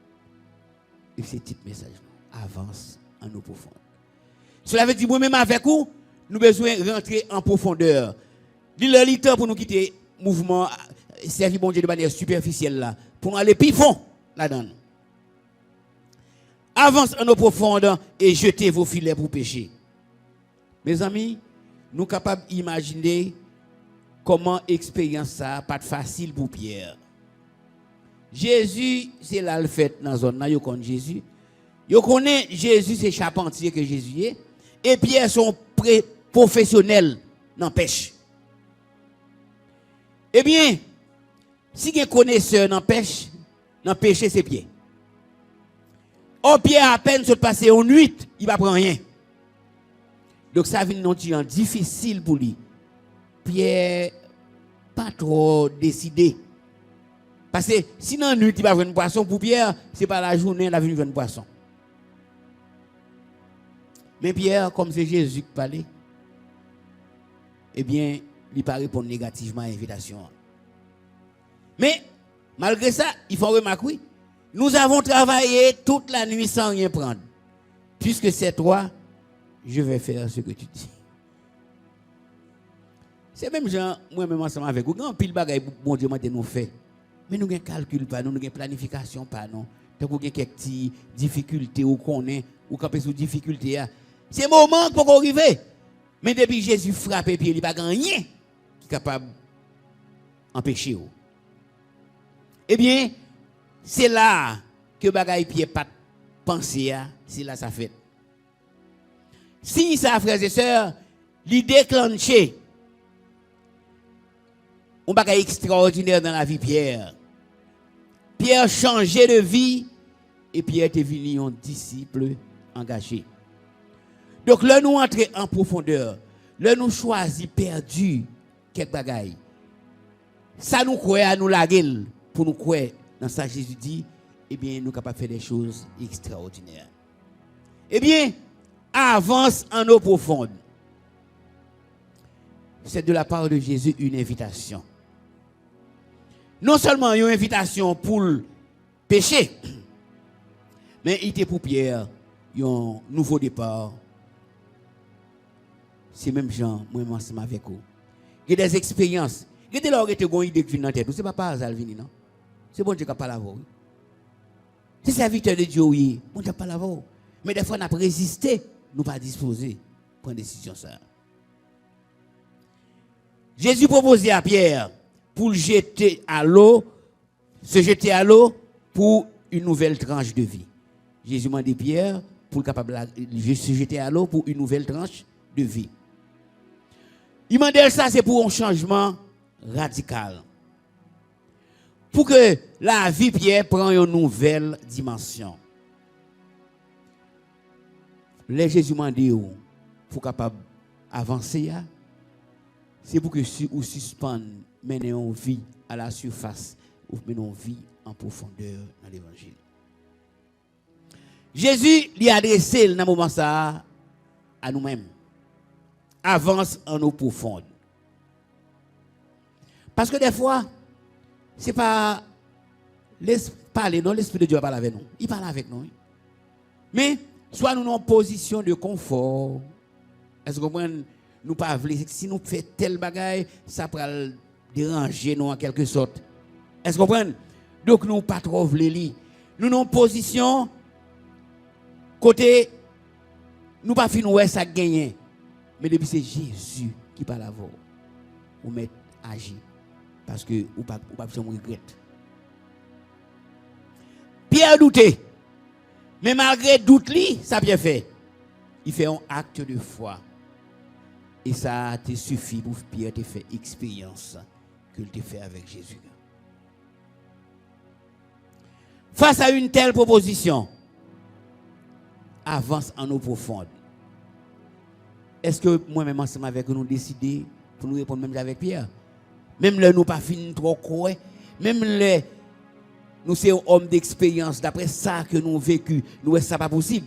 Speaker 4: Et c'est petit message. Avance en eau profonde. Cela veut dire moi-même avec vous, nous avons besoin de rentrer en profondeur. Il est temps pour nous quitter le mouvement, servir bon Dieu de manière superficielle là, pour aller plus fond là-dedans. Avance en eau profonde et jetez vos filets pour pêcher. Mes amis, nous sommes capables d'imaginer comment l'expérience ça pas facile pour Pierre. Jésus, c'est là le fait dans la zone, vous connaissez Jésus. Vous connaissez Jésus, c'est charpentier que Jésus est. Et Pierre, son professionnel dans pêche. Eh bien, si un connaisseur dans pêche, dans pêcher ses pieds. Au pied à peine se passer en nuit, il va prendre rien. Donc ça vient non difficile pour lui. Pierre pas trop décidé. Parce que si dans la nuit il va prendre poisson pour Pierre, c'est pas la journée il va venir prendre poisson. Mais Pierre, comme c'est Jésus qui parlait, eh bien, il pas répondre négativement à l'invitation. Mais malgré ça, il faut remarquer, nous avons travaillé toute la nuit sans rien prendre. Puisque c'est toi, je vais faire ce que tu dis. C'est même genre, moi-même ensemble avec vous, quand pile bagaille, bon Dieu m'a nous fait. Mais nous n'avons calcul pas, nous n'avons planification pas, non. Donc, nous avons quelques difficultés, ou qu'on est, ou quand on difficulté. C'est un moment pour arriver. Mais depuis Jésus frappe et puis il n'y a pas rien qui est capable d'empêcher. Eh bien, c'est là que bagaille pied pas penser, c'est là ça fait. Si ça, frères et sœurs, l'idée déclenché un bagaille extraordinaire dans la vie Pierre. Pierre changeait de vie et Pierre était devenu un disciple engagé. Donc là nous entrer en profondeur, là nous choisir perdu quelque bagaille. Ça nous croit à nous laguer pour nous croire dans ça Jésus dit, eh bien nous capables de faire des choses extraordinaires. Eh bien, avance en eau profonde. C'est de la part de Jésus une invitation. Non seulement une invitation pour le péché, mais il était pour Pierre un nouveau départ. C'est même Jean, moi ensemble avec vous. Il y a des expériences. Il y a des gens qui ont une idée qui vient dans la tête. Ce n'est pas par hasard, non? C'est bon Dieu qui parle à vous. C'est serviteur de Dieu, oui. Bon Dieu parle à vous. Mais des fois, on a résisté, nous pas disposés pour une décision ça. Jésus proposait à Pierre pour jeter à l'eau, se jeter à l'eau pour une nouvelle tranche de vie. Jésus m'a dit Pierre pour capable de se jeter à l'eau pour une nouvelle tranche de vie. Il m'a dit ça c'est pour un changement radical. Pour que la vie Pierre prenne une nouvelle dimension. Les Jésus m'a dit pour capable avancer c'est pour que vous suspendez mener une vie à la surface ou mener une vie en profondeur dans l'évangile. Jésus lui a adressé dans ce moment ça à nous-mêmes. Avance en eau profonde. Parce que des fois, ce n'est pas parler, non, l'Esprit de Dieu parle avec nous. Il parle avec nous. Mais, soit nous sommes en position de confort. Est-ce que vous comprenez? Nous pas voulons, si nous faisons tel bagaille, ça peut déranger nous en quelque sorte. Est-ce que vous comprenez? Donc nous pas trop voulons. Nous sommes en position côté nous pas fin ouais ça gagner. Mais depuis c'est Jésus qui parle à vous. Ou mettre agir parce que ou pas regrette. Pierre doutait. Mais malgré doute li, ça bien fait. Il fait un acte de foi. Et ça te suffit pour Pierre te faire expérience que tu fait avec Jésus. Face à une telle proposition, avance en eau profonde. Est-ce que moi-même ensemble avec nous décider pour nous répondre même avec Pierre? Même là nous pas fini trop quoi, même là nous sommes hommes d'expérience d'après ça que nous avons vécu, nous est ça pas possible.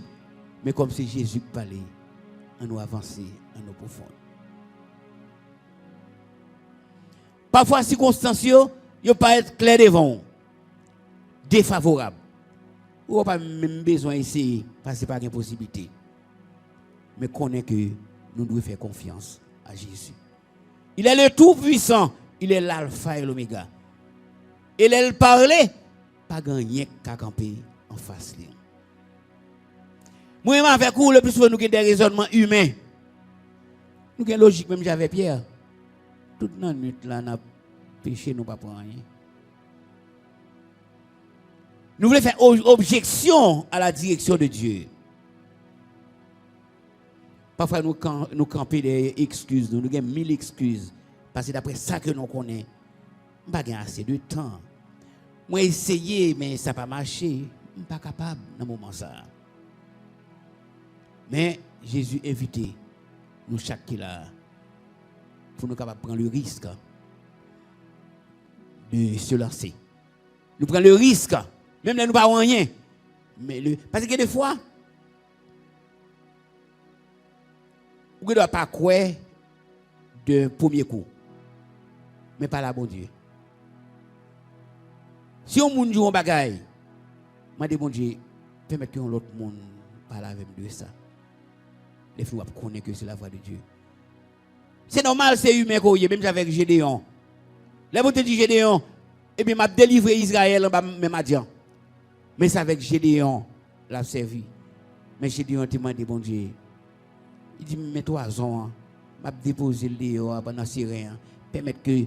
Speaker 4: Mais comme c'est Jésus qui parlait, on nous avancer en eau profonde. Parfois, circonstances, ne pas être clair devant, défavorable. Ou pas même besoin d'essayer, parce que ce n'est pas une possibilité. Mais connaît que nous devons faire confiance à Jésus. Il est le Tout-Puissant, il est l'Alpha et l'Oméga. Et il parlait, pas gagner qu'à camper en face. Moi, avec vous, le plus souvent, nous avons des raisonnements humains. Nous avons logique, même j'avais Pierre. Toute la nuit, là, nous avons péché, nous ne pouvons pas rien. Nous voulons faire objection à la direction de Dieu. Parfois, nous camper des excuses, nous avons 1000 excuses. Parce que d'après ça que nous connaissons, nous n'avons pas assez de temps. Moi, essayé, mais ça n'a pas marché. Je ne suis pas capable dans ce moment ça. Mais Jésus invitait nous chaque qui là pour nous capables de prendre le risque de se lancer. Nous prenons le risque, même là nous n'avons pas rien. Mais parce que des fois, vous ne doit pas croire d'un premier coup, mais pas la bon Dieu. Si on monde joue un bagaille, moi dis bon Dieu, permettez que l'autre monde parle avec de ça. Les filles connaissent que c'est la voix de Dieu. C'est normal, c'est humain qu'on y est, même avec Gédéon. Là, vous te dites Gédéon, et bien, m'a délivré Israël en bas, même à Dieu. Mais c'est avec Gédéon, l'a servi. Mais Gédéon te demandé, bon Dieu, il dit, mais toison, m'a déposé le dehors pendant Syrien, permettre que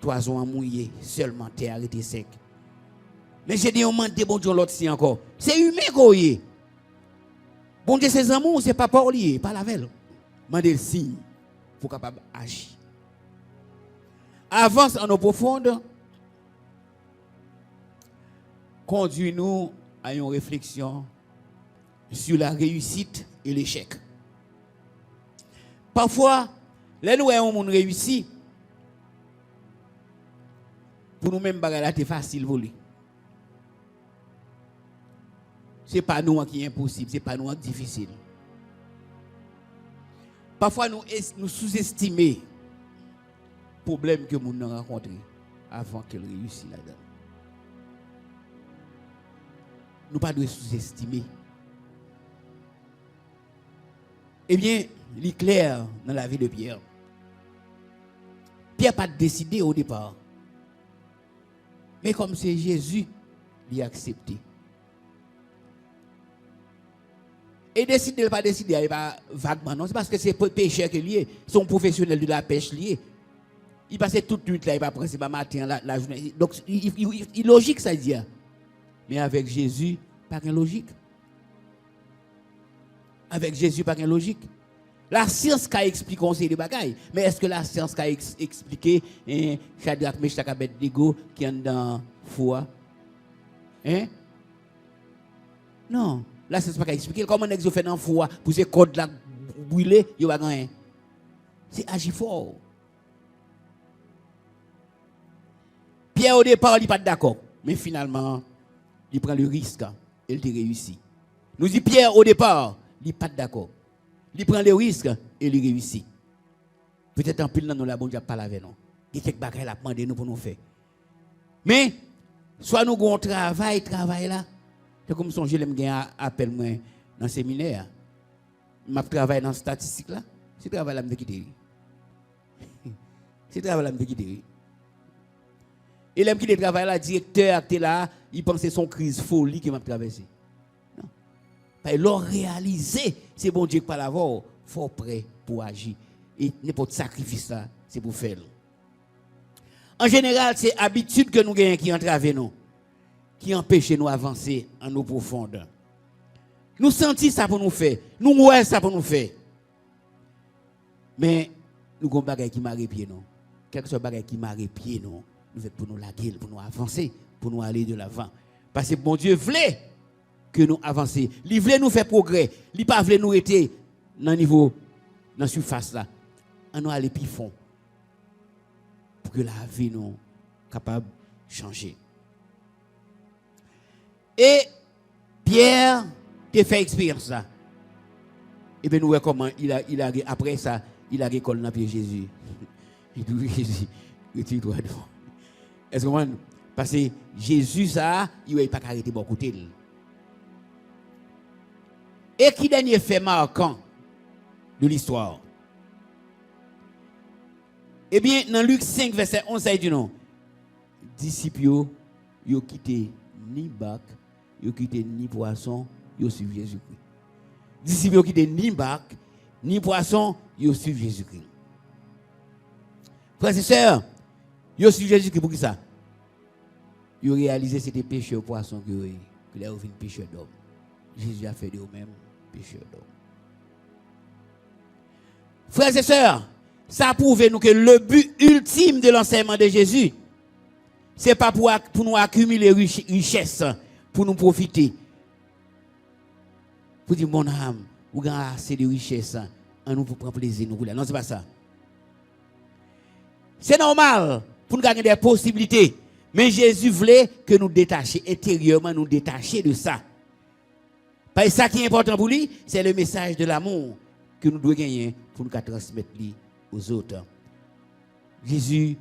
Speaker 4: toison mouillé, seulement terre était sec. Mais Gédéon m'a demandé, bon Dieu, l'autre si encore. C'est humain qu'on y est. Bon Dieu, ses amours, c'est pas pour lier, pas la veille. Mandez le signe pour capable agir. Avance en eau profonde. Conduis-nous à une réflexion sur la réussite et l'échec. Parfois, les nous avons réussi. Pour nous-mêmes, c'est facile pour lui. Ce n'est pas nous qui est impossible, ce n'est pas nous qui est difficile. Parfois, nous sous-estimons les problèmes que nous avons rencontrés avant qu'elle réussisse là-dedans. Nous ne pouvons pas sous-estimer. Eh bien, il est clair dans la vie de Pierre. Pierre n'a pas décidé au départ. Mais comme c'est Jésus, il a accepté. Et décider, il n'a pas décidé, il pas vaguement. Non, c'est parce que c'est pêcheur qui est lié. Son professionnel de la pêche lié. Il passait toute nuit là, il va prendre pas matin, la journée. Donc, il logique, ça dit. Mais avec Jésus, pas de logique. Avec Jésus, pas de logique. La science qui explique conseil de bagaille. Mais est-ce que la science qui expliqué Shadrach, Meshach, Abednego qui est dans foi? Hein? Non. La science pas expliquer comment on fait dans le foie pour ces codes là brûler, il va gagner. C'est agir fort. Pierre au départ, il n'est pas d'accord. Mais finalement, il prend le risque et il réussit. Nous dit Pierre au départ, il n'est pas d'accord. Il prend le risque et il réussit. Peut-être en pile, nous l'avons déjà parlé avec nous. Il y a quelques bagages à demander nous pour nous faire. Mais, soit nous avons travail là. C'est comme si je l'aime bien appel moi dans le séminaire. Je travaille dans la statistique là. C'est le travail là me quitter. C'est le travail là me quitter. Et l'aime qui travaille là, directeur acte là, il pensait son crise folie qui m'a traversé. Non. Parce l'ont réalisé, c'est bon Dieu qui parle avant, faut prêt pour agir et n'importe sacrifice là, c'est pour faire. En général, c'est habitude que nous gagnons qui entrave nous. Qui empêche nous avancer en eau profonde. Nous sentons ça pour nous faire. Nous voyons ça pour nous faire. Mais nous avons des bagages qui marrent pied nous. Quelque chose bagages qui marrent pied nous. Nous faisons pour nous laguer, pour nous avancer, pour nous aller de l'avant. Parce que bon Dieu voulait que nous avancions. Il voulait nous faire progrès. Il ne voulait pas nous être dans le niveau, dans la surface là. On nous aller plus fond. Pour que la vie nous capable de changer. Et Pierre te fait expérience là. Et bien nous voyons comment après ça, il a récolté dans pied Jésus. Il dit Jésus, retire-toi devant. Est-ce que parce que Jésus ça, il n'a pas arrêté de côté. Et qui dernier fait marquant de l'histoire? Eh bien, dans Luc 5, verset 11, ça dit non. Disciples, ils ont quitté ni bac, ils ont quitté ni poisson, ils ont suivi Jésus-Christ. Disciples, ils ont quitté ni bac, ni poisson, ils ont suivi Jésus-Christ. Frères et sœurs, ils ont suivi Jésus-Christ pour qui ça? Ils ont réalisé que c'était pécheur poisson que les ont fait pécheur d'homme. Jésus a fait de eux-mêmes pécheur d'homme. Frères et sœurs, ça prouve nous que le but ultime de l'enseignement de Jésus, c'est pas pour nous accumuler richesse, pour nous profiter. Pour dire, mon âme, vous avez assez de richesse, on nous prend plaisir. Non, c'est pas ça. C'est normal pour nous gagner des possibilités. Mais Jésus voulait que nous détachions, intérieurement nous détacher de ça. Parce que ça qui est important pour lui, c'est le message de l'amour que nous devons gagner pour nous transmettre aux autres. Jésus,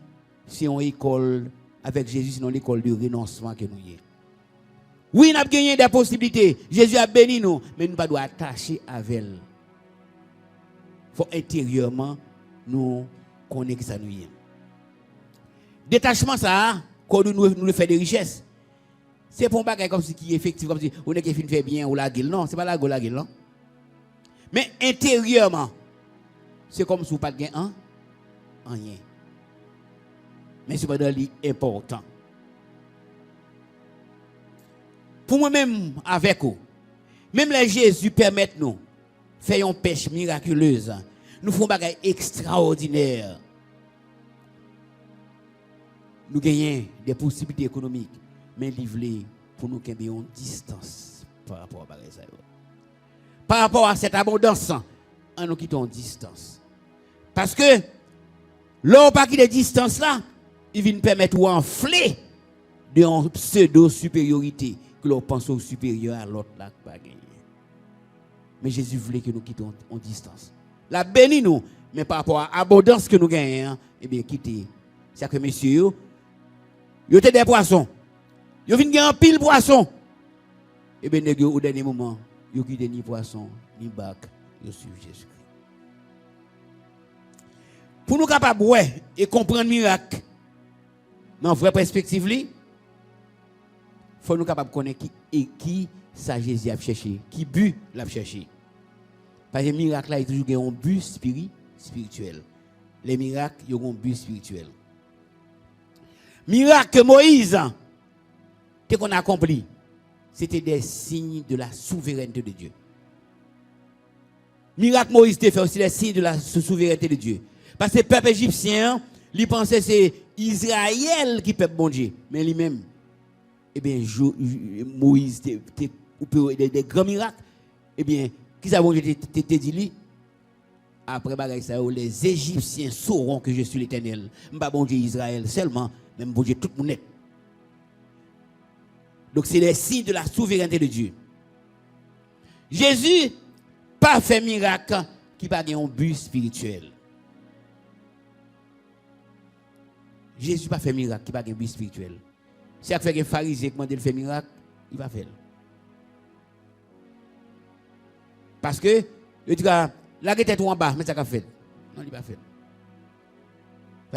Speaker 4: c'est une école, avec Jésus, c'est une école de renoncement que nous y est. Oui, nous avons gagné des possibilités. Jésus a béni nous, mais nous ne devons pas attacher avec elle. Il faut intérieurement nous connaître que ça nous y est. Détachement, ça, quand nous le fait de richesse, c'est pour un bagage comme si qui est effectif, comme si on est qui fait bien ou la gueule. Non, c'est pas la gueule, non. Mais intérieurement, c'est comme si vous n'avez pas rien. Mais c'est pas important. Pour moi-même, avec vous, même les Jésus permettent nous faire une pêche miraculeuse. Nous faisons des choses extraordinaires. Nous gagnons des possibilités économiques, mais livrés pour nous qu'il y ait une distance par rapport à ça. Par rapport à cette abondance, nous quittons une distance. Parce que, là, pas quitter distance là, il vient permettre d'enfler de pseudo-supériorité que l'on pense au supérieur à l'autre là. Mais Jésus voulait que nous quittions en distance. La béni nous, mais par rapport à l'abondance que nous gagnons, eh bien, quitter. C'est que messieurs, vous avez des poissons. Vous venez gagner un pile poisson. Eh bien, au dernier moment, vous n'avez quitté ni poisson, ni bac, vous suivez Jésus-Christ. Pour nous capables et comprendre le miracle, dans une vraie perspective, il faut nous capables de connaître qui ça Jésus a cherché, qui but l'a cherché. Parce que le miracle là, il y a toujours un but spirituel. Les miracles, ils ont un but spirituel. Miracle que Moïse, que qu'on a accompli, c'était des signes de la souveraineté de Dieu. Miracle Moïse te fait aussi des signes de la souveraineté de Dieu. Parce que le peuple égyptien, il pensait que c'est Israël qui peuple bon Dieu. Mais lui-même, eh bien, Moïse, des grands miracles. Eh bien, qui ça bon Dieu te dit lui? Après, les Égyptiens sauront que je suis l'Éternel. Je ne suis pas bon Dieu Israël seulement, même bon Dieu tout le monde. Donc, c'est les signes de la souveraineté de Dieu. Jésus, pas fait miracle qui n'a pas un but spirituel. Jésus n'a pas fait miracle qui n'a pas un but spirituel. Si il fait un pharisien qui demande de faire miracle, il va faire. Parce que, il dit, la tête en bas, mais ça va faire. Non, il va faire.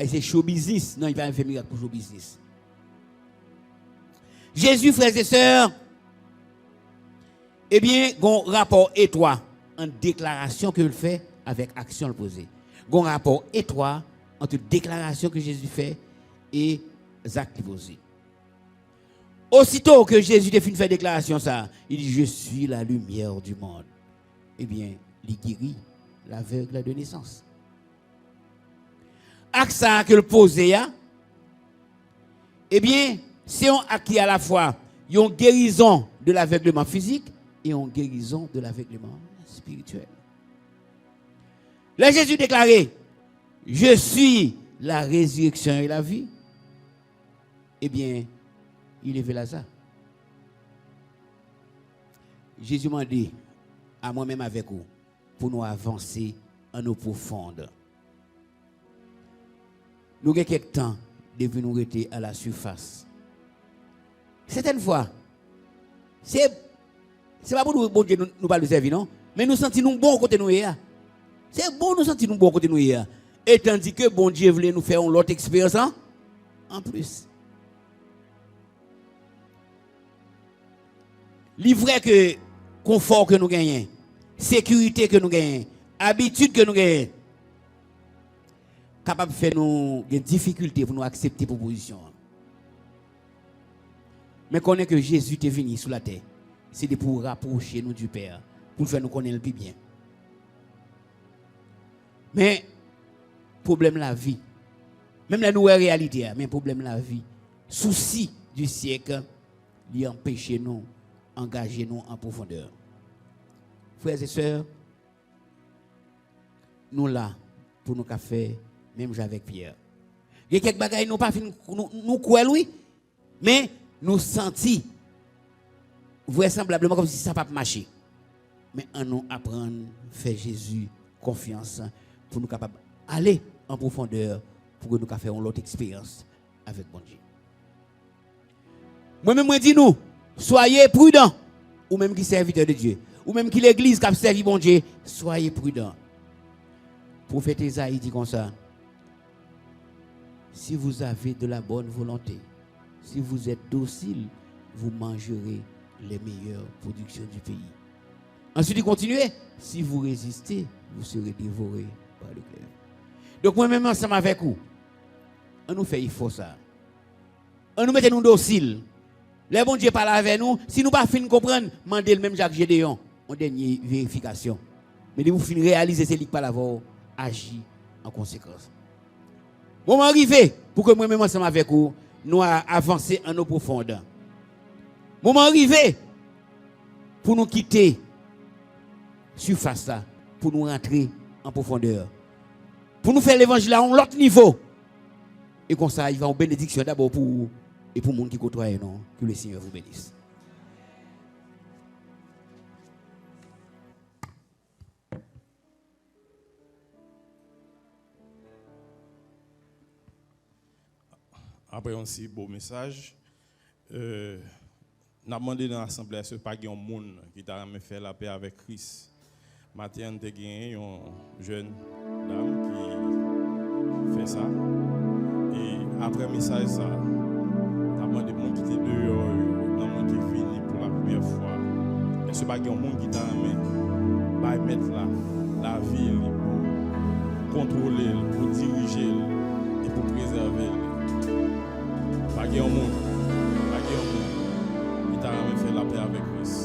Speaker 4: C'est show business. Non, il va faire miracle pour show business. Jésus, frères et sœurs, eh bien, il y a un rapport étroit en déclaration qu'il fait avec action posée. Il y a un rapport étroit entre déclaration que Jésus fait et actes posés. Aussitôt que Jésus a fini de faire déclaration, ça, il dit, je suis la lumière du monde. Eh bien, il guérit l'aveugle de naissance. Acte ça que le posé, eh bien, c'est un acte qui à la fois une guérison de l'aveuglement physique et une guérison de l'aveuglement spirituel. Là, Jésus déclaré, je suis la résurrection et la vie. Eh bien, il est Lazare. Jésus m'a dit à moi-même avec vous pour nous avancer en eau profonde. Nous avons quelques temps de nous rester à la surface. Certaines fois, c'est pas pour nous, bon Dieu, nous pas le servir, non? Mais nous sentons nous bon côté nous. C'est bon nous sentir nous bon côté nous. Et tandis que bon Dieu voulait nous faire une autre expérience en plus. Il est vrai que confort que nous gagnons, sécurité que nous gagnons, habitude que nous gagnons, capable de faire nous des difficultés pour nous accepter la proposition. Mais connaître que Jésus est venu sur la terre, c'est pour rapprocher nous du Père, pour faire nous connaître le plus bien. Mais problème la vie. Même la nouvelle réalité, mais problème la vie. Souci du siècle, il empêche nous engager nous en profondeur. Frères et sœurs, nous là pour nous faire même avec Pierre. Il y a quelques bagages nous pas nous croire oui, mais nous sentis vraisemblablement comme si ça pas marcher. Mais on nous apprendre faire Jésus confiance pour nous capable aller en profondeur pour que nous fassions une autre expérience avec bon Dieu. Moi-même, je dis nous, soyez prudents, ou même qui serviteur de Dieu, ou même qui l'église qui a servi bon Dieu, soyez prudents. Prophète Isaïe dit comme ça, si vous avez de la bonne volonté, si vous êtes docile, vous mangerez les meilleures productions du pays. Ensuite, il continue, si vous résistez, vous serez dévorés par le cœur. Donc moi-même, ensemble avec vous, on nous fait il faut ça. On nous mette nous dociles. Le bon Dieu parle avec nous. Si nous ne pas fin comprendre, demandez le même Jacques Gédéon en dernière vérification. Mais si vous fin réaliser c'est lui qui parle avant, agir en conséquence. Moment arrivé pour que moi-même ensemble avec vous, nous avancer en eau profonde. Moment arrivé pour nous quitter surface ça, pour nous rentrer en profondeur. Pour nous faire l'évangile à un autre niveau. Et comme ça, il va en bénédiction d'abord pour vous et pour le monde qui côtoie non. Que le Seigneur vous bénisse.
Speaker 2: Après un si beau message, n'a demandé dans l'assemblée ce pas un monde qui t'a fait la paix avec Christ. Matin, on a gagné une jeune dame qui fait ça. Et après le message, ça, on a demandé de qui était dehors, dans le monde qui est fini pour la première fois. Et ce pas un monde qui t'a mettre là, la ville pour contrôler, pour diriger et pour préserver. Pas un monde qui t'a fait la paix avec Christ.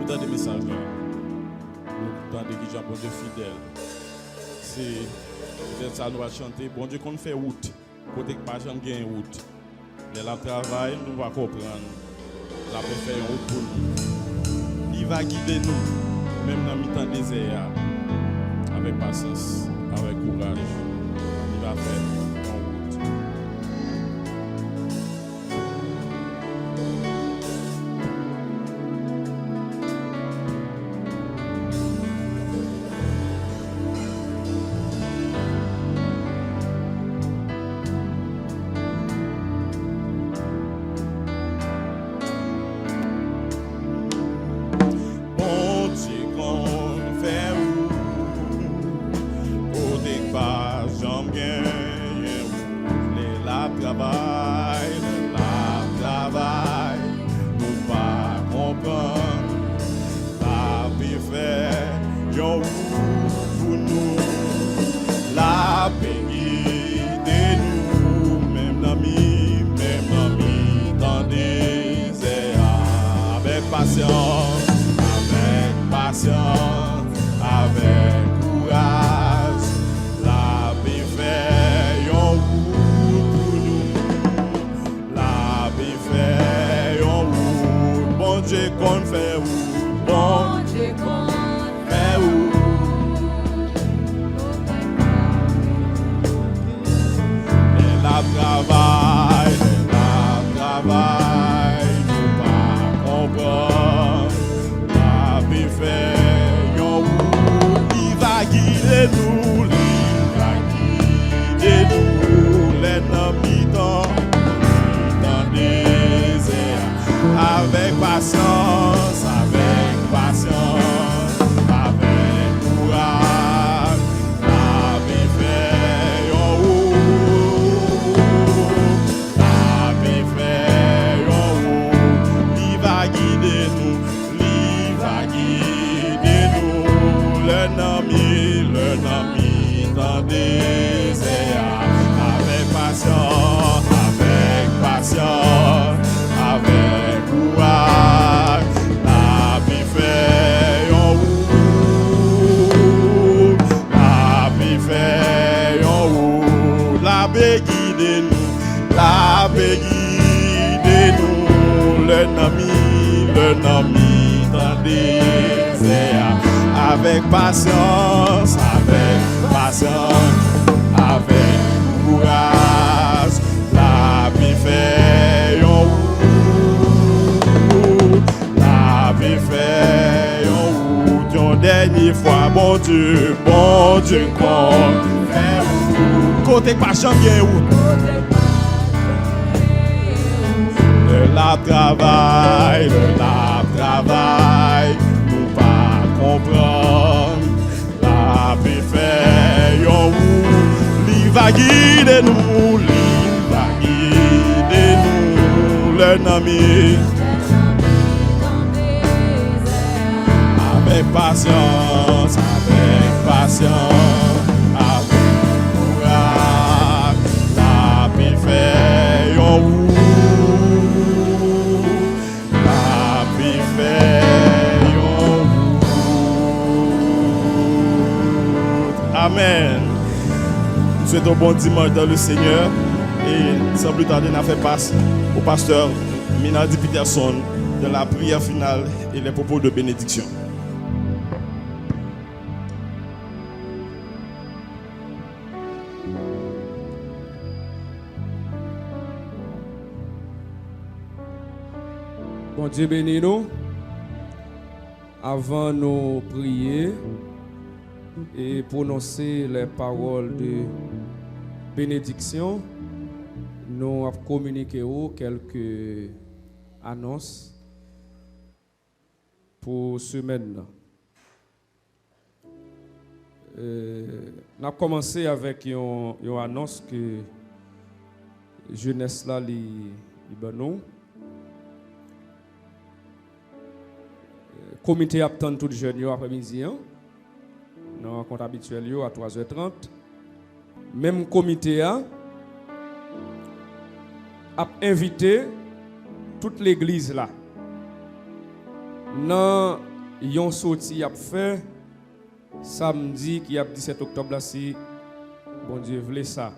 Speaker 2: Dans des messages là, dans des gens bon Dieu fidèles. C'est peut-être ça nous va chanter. Bon Dieu qu'on fait route, côté que pas jamais gain route. Mais la travail nous va comprendre. La paix fait une route pour nous. Il va guider nous, même dans le temps désert, avec patience, avec courage. Il va faire une route.
Speaker 5: Bon Dieu qu'on fait où
Speaker 2: désert. Avec patience, avec courage, la vie fait yon route, la vie fait yon route, yon dernière fois, bon Dieu, compte, fait route, côté pas champion route. Le lab travail, nous pas comprendre. La vie fait yon route, li va guider nous, le nami. Avec patience, avec courage, la vie fait yon route, la vie fait yon route. Amen. Nous souhaitons bon dimanche dans le Seigneur et sans plus tarder, nous fait passe au pasteur Minaldi Peterson de la prière finale et les propos de bénédiction.
Speaker 6: Bon Dieu bénis nous. Avant nous prier et prononcer les paroles de bénédiction, nous avons communiqué quelques annonces pour semaine. Nous avons commencé avec une annonce que jeunesse là li nous. Comité attend tout jeune après-midi dans compte habituel à 3h30. Même comité a invité toute l'église là. Dans yon sorti a fait samedi qui a 17 octobre là si bon Dieu voulait ça.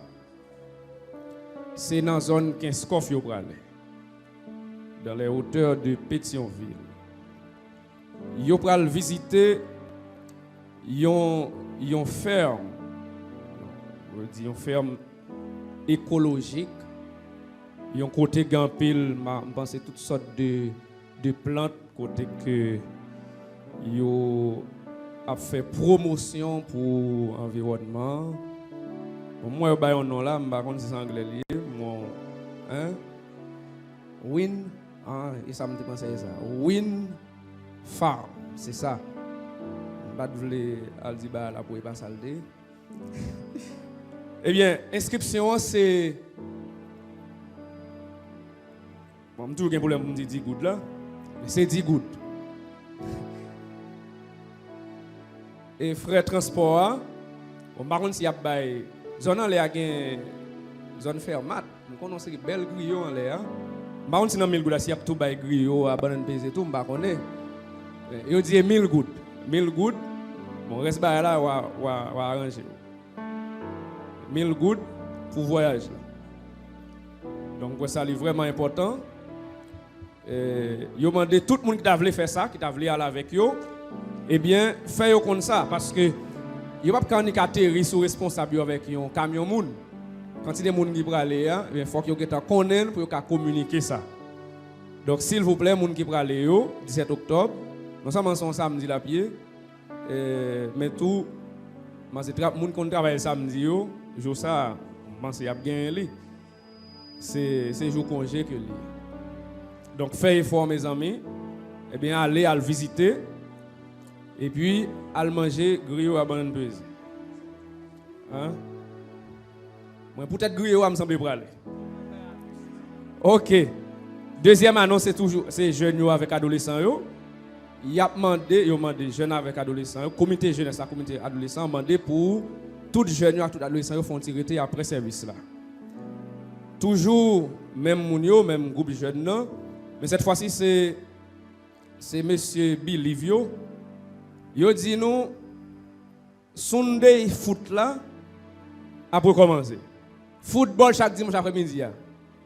Speaker 6: C'est dans zone 15 Kof yo prale. Dans les hauteurs de Pétionville. Yo pral visiter yon ferme. On dit yon ferme écologique. Yon côté gampil, je pense toutes sortes de plantes côté que yo a fait promotion pour l'environnement. Moi, je vais nom là, je ne sais pas si c'est anglais. Wind, et ça me dit penser ça. Wind Farm, c'est ça. Je ne voulais pas dire là pour pas salder. Eh bien, inscription, c'est. Je ne sais pas pour me dire 10 gouttes là. Mais c'est 10 gouttes. Et frais transport, on ne sait pas si y a des zones en l'air, zone fermate. Nous connaissons des belles grilles en l'air. Je ne sais pas si dans 1000 gouttes, si y a tout des grilles à banane pesée, tout, je ne sais pas. Il dit 1000 gouttes. 1000 gouttes, bon, reste là, on va arranger. 1000 gouttes pour voyage. Donc, ça c'est vraiment important. Yo demandé tout le monde qui a voulu faire ça, qui a voulu aller avec yo, eh bien, faites comme ça parce que yo pas quand on atterrir sous responsable avec un camion moun. Quand il y a des gens qui prennent aller, il faut que vous connaissez pour communiquer ça. Donc, s'il vous plaît, les gens qui prennent aller 17 octobre, nous sommes ensemble samedi la pied, mais tout, les gens qui travaillent samedi, jour ça, je pense qu'il y a bien li. C'est jour congé que li. Donc, faites effort, mes amis, eh bien, allez à le visiter, et puis, allez manger griot à banane pesée. Hein? Peut-être griot, me semble pour aller. Ok. Deuxième annonce, c'est jeunes avec adolescents. Il a demandé jeunes avec adolescents, comité jeunesse, comité adolescent, demandé pour tous les jeunes et tous les adolescents font tirer après service là. Toujours même mounio, même groupe jeunes, mais cette fois-ci c'est monsieur Bilivio. Il dit nous Sunday foot là après commencer. Football chaque dimanche après-midi.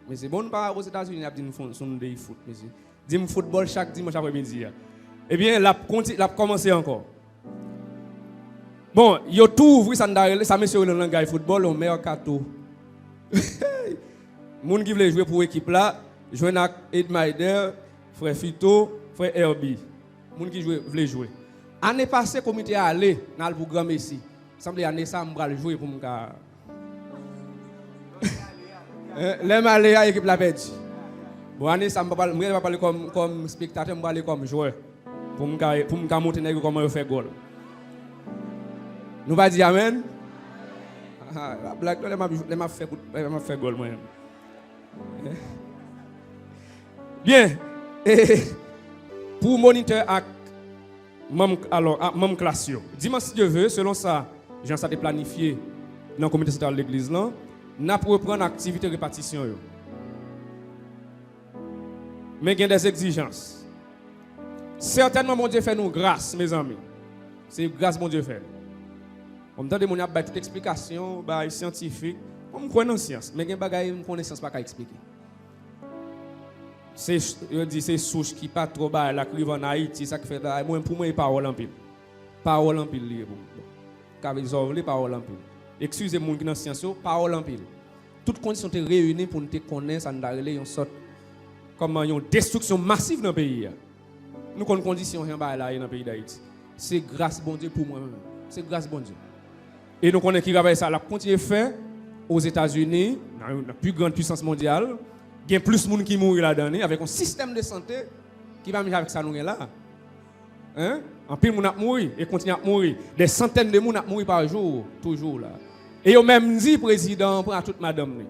Speaker 6: Mais c'est bon pas aux États-Unis, il dit Sunday foot, monsieur. Dit football chaque dimanche après-midi. Eh bien, l'a commencé encore. Bon, yo tout ouvri ça monsieur le langage football au mercato. Moun qui veut jouer pour l'équipe là, jouer avec Edmaider, frère Fito, frère Herbie. Moun qui veut jouer. Année passée, le comité a allé dans le programme ici. Semble année ça me va jouer pour me l'aime aller à l'équipe la perdu. Bon année ça me va parler comme spectateur, me parler comme joueur pour me montrer comment faire goal. Nous va dire amen. La blague les m'a fait goal moi. Bien. Pour moniteur à même classe. Dimanche si Dieu veut, selon ça, j'ai ça planifié dans le comité central de l'église là, n'a pour reprendre l'activité répartition yo. Mais il y a des exigences. Certainement mon Dieu fait nous grâce mes amis. C'est grâce mon Dieu fait. On me donne mon a toute explication scientifique. On croit dans science, mais il y a des bagages qu'on connaissance pas expliquer. C'est souche qui pas trop bas la crive en Haïti ça qui fait moi pour moi parole en pile. Parole en pile lié pour. Car ils ont les paroles en pile. Excusez-moi qui dans science parole en pile. Toutes conditions sont réunies pour nous connaître ça nous relé une sorte comme une destruction massive dans le pays. Nous connaissons conditions rien bas là dans le pays d'Haïti. C'est grâce bon Dieu pour moi-même. C'est grâce bon Dieu. Et nous connaissons qui travaille ça la continuer faire aux États-Unis, dans la plus grande puissance mondiale. Il y a plus de monde qui mourent là-dedans avec un système de santé qui va venir avec ça nous là. Hein? En pile monde a mourir et continue à mourir. Des centaines de monde a mourir par jour, toujours là. Et au même dit président pour toute madame.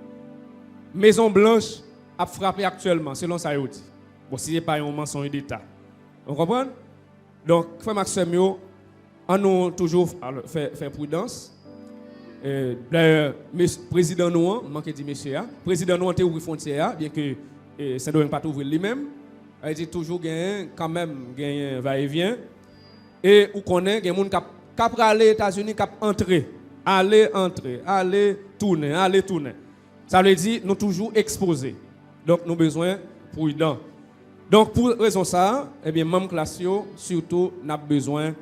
Speaker 6: Maison Blanche a frappé actuellement selon ça yo dit. Bon si c'est pas un mensonge d'état. On comprend? Donc frère Maxime yo on nous toujours faire prudence. D'ailleurs, président Nouan, manque dit monsieur, président Nouan a ouvert frontière, bien que Saint-Domingue pas ouvert lui-même. Il dit toujours quand même va-et-vient. Et on connaît des gens qui ont aller aux États-Unis, qui ont entré, aller tourner. Ça veut dire nous toujours exposés. Donc nous avons besoin de prudence. Donc pour raison ça, eh bien même classe surtout n'a besoin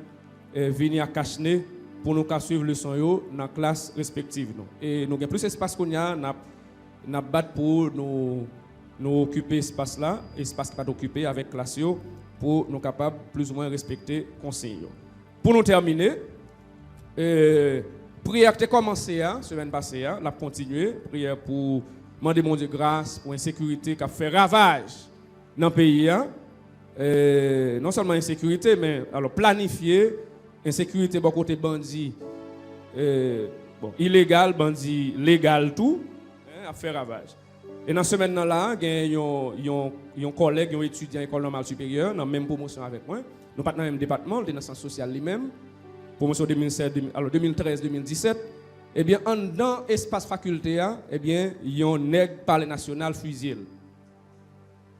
Speaker 6: venir à Cachenet pour nous suivre le son dans la classe respective. Et nous avons plus d'espace qu'on a, nous battre pour nous occuper l'espace là, espace qui n'est pas occupé avec la classe pour nous capables plus ou moins respecter les consignes. Pour nous terminer, prière qui a commencé la semaine passée, la continuer, prière pour demander mon Dieu grâce pour l'insécurité qui a fait ravage dans le pays. Non seulement insécurité, mais alors planifier insécurité bon côté bandit illégal, bandit légal tout, a fait ravage. Et dans ce semaine là, il y a un collègue, un étudiant à l'école normale supérieure, dans la même promotion avec moi. Nous pas dans le même département, dans le sciences sociales lui-même. Promotion 2013-2017. Eh bien, dans l'espace faculté, eh bien, il y a un nègre parler national fusillé.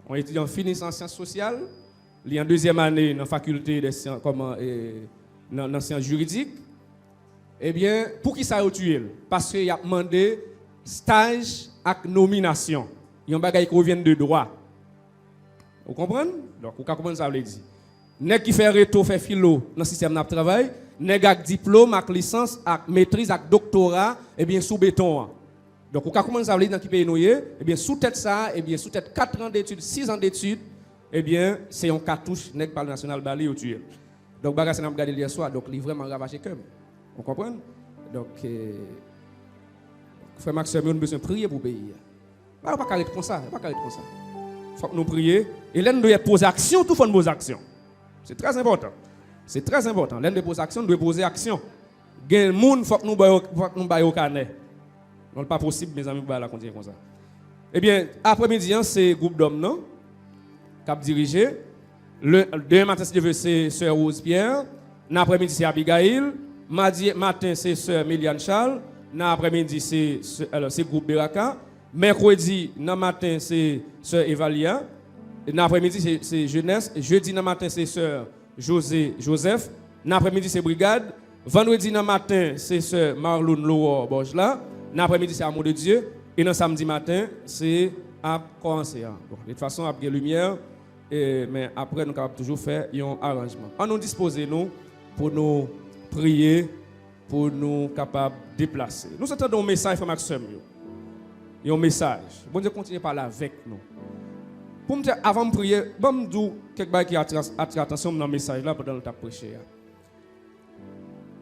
Speaker 6: Un étudiant finissant en sciences sociales, il y a en deuxième année dans la faculté des sciences, dans les sciences juridiques. Eh bien, pour qui ça a tué? Parce qu'il a demandé stage avec nomination. Il y a un bagage qui revient de droit. Vous comprenez? Donc, vous comprenez ça veut dire. Nèg qui fait réto, fait philo dans le système de travail, nèg avec diplôme, avec licence, avec maîtrise, avec doctorat, eh bien, sous béton. Donc, vous comprenez ça veut dire dans qui pays nous eh bien, sous tête ça, eh bien, sous tête 4 ans d'études, 6 ans d'études, eh bien, c'est un cartouche, nèg par le national balé au tuer. Donc, bagage ça n'a pas regardé hier soir, donc, il est vraiment ravagé comme. Vous comprenez? Donc, frère Maxime, nous avons besoin de prier pour le pays. Pas carré comme ça, pas carré comme ça. Il faut que nous prions. Et là, nous devons poser action, tout le monde pose action. C'est très important. C'est très important. L'un de poser action, nous devons poser action. Il y a des gens qui faut que nous baillons au carnet. Ce n'est pas possible, mes amis, de continuer comme ça. Eh bien, après-midi, c'est le groupe d'hommes, non? Qui a dirigé. Le demain matin, c'est Sœur Rose Pierre. L'après-midi, c'est Abigail. Mardi matin, c'est Sœur Méliane Charles. L'après-midi, c'est groupe Beraka. Mercredi, matin, c'est Sœur Evalia. L'après-midi, c'est Jeunesse. Jeudi, matin, c'est Sœur Joseph. L'après-midi, c'est Brigade. Vendredi, matin, c'est Sœur Marlon Loa Borgela. L'après-midi, c'est Amour de Dieu. Et le samedi matin, c'est à commencer. Bon, de toute façon, après lumière, mais après, nous sommes capables toujours faire un arrangement. On nous disposer nous pour nous prier, pour nous capables de déplacer. Nous attendons un message, frère Maxime. Un message. Bon Dieu continue à parler avec nous. Pour me dire, avant de prier, je vais dire quelque chose qui attire l'attention dans le message là pendant le temps prêcher.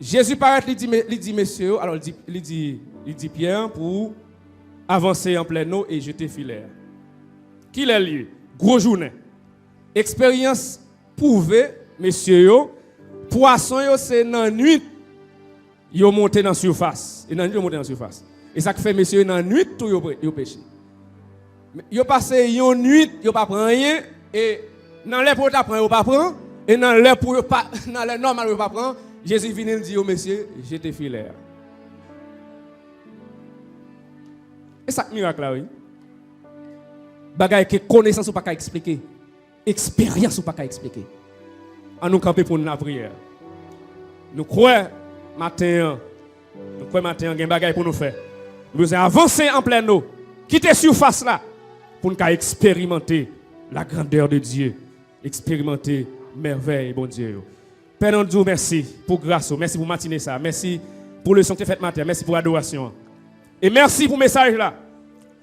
Speaker 6: Jésus paraît, il dit messieurs, alors il dit Pierre pour avancer en plein eau et jeter filaire. Qu'il est lieu? Gros journée. Expérience prouvée, messieurs, poisson c'est dans la nuit, ils monté dans la surface. Et dans la nuit, ils monté dans la surface. Et ça fait messieurs dans la nuit tout ils pêché. Ils passé une nuit, ils pas prendre rien et dans les pour t'apprendre ils pas prendre et dans les pour pas dans les normal ils pas prendre. Jésus vient et dit au messieurs, jetez filaire. Et ça miracle là oui. Bagay que connaissance ou pas qu'à expliquer. Expérience ou pas qu'à expliquer. On nous camper pour la prière. Nous croyons matin, il y a des choses pour nous faire. Nous devons avancer en pleine eau, quitter surface là, pour nous expérimenter la grandeur de Dieu, expérimenter merveille, bon Dieu. Père, nous disons merci pour grâce, merci pour matinée ça, merci pour le son que tu as fait matin, merci pour l'adoration. Et merci pour le message là.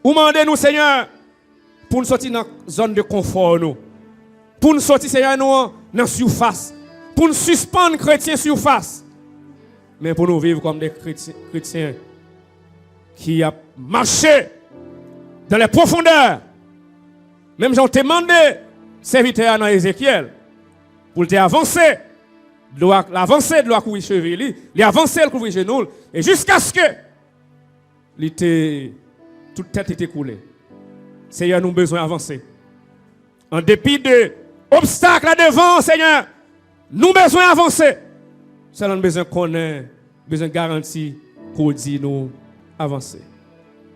Speaker 6: Vous demandez nous, Seigneur, pour nous sortir dans la zone de confort, nous. Pour nous sortir, Seigneur, nous, dans la surface. Pour nous suspendre chrétiens surface. Mais pour nous vivre comme des chrétiens qui ont marché dans les profondeurs. Même j'en t'ai demandé, serviteur dans Ézéchiel, pour te avancer, l'avancer de la couvrir cheveux, l'avancer le couvrir genoux, et jusqu'à ce que toute tête était coulée. Seigneur, nous avons besoin d'avancer. En dépit de obstacles devant, Seigneur, nous avons besoin d'avancer. Nous avons besoin qu'on ait besoin de garantie qu'on dit nous avancer.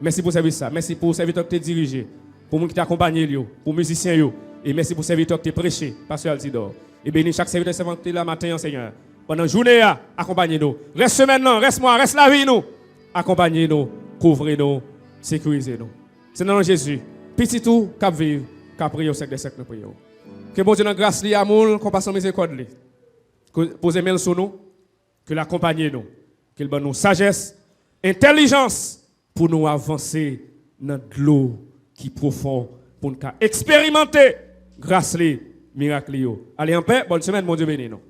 Speaker 6: Merci pour ce service. Merci pour le serviteur que tu as dirigé, pour nous qui t'a accompagné, pour les musiciens, et merci pour le serviteur que tu as prêché, Pasteur Altidor. Et bénis chaque serviteur qui est là matin, Seigneur. Pendant la journée, accompagnez-nous. Reste maintenant, reste moi, reste la vie, nous. Accompagnez-nous, couvrez-nous, sécurisez-nous. C'est dans Jésus. Petit tout, cap vivre, cap prier au siècle des siècles, nous prions. Que bon Dieu, dans grâce, amour, compassion, miséricorde, posez main sur nous, que l'accompagne nous, qu'il donne nous sagesse, intelligence pour nous avancer dans de l'eau qui est profonde, pour nous expérimenter grâce, miracle. Allez en paix, bonne semaine, mon Dieu béni nous.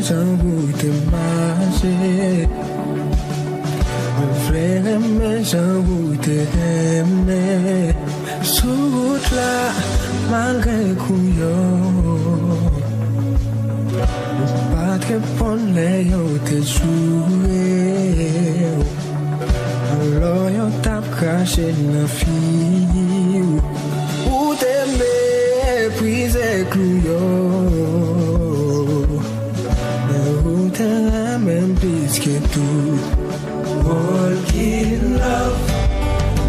Speaker 7: J'en goûte marcher. Mon frère aimé, j'en goûte aimer. Sous route là, malgré couillon. Pas que pour les yeux te jouer. Alors y'a tape craché dans la fille. Ou t'aimer, puis couillon. Même plus que tout. Walk in love,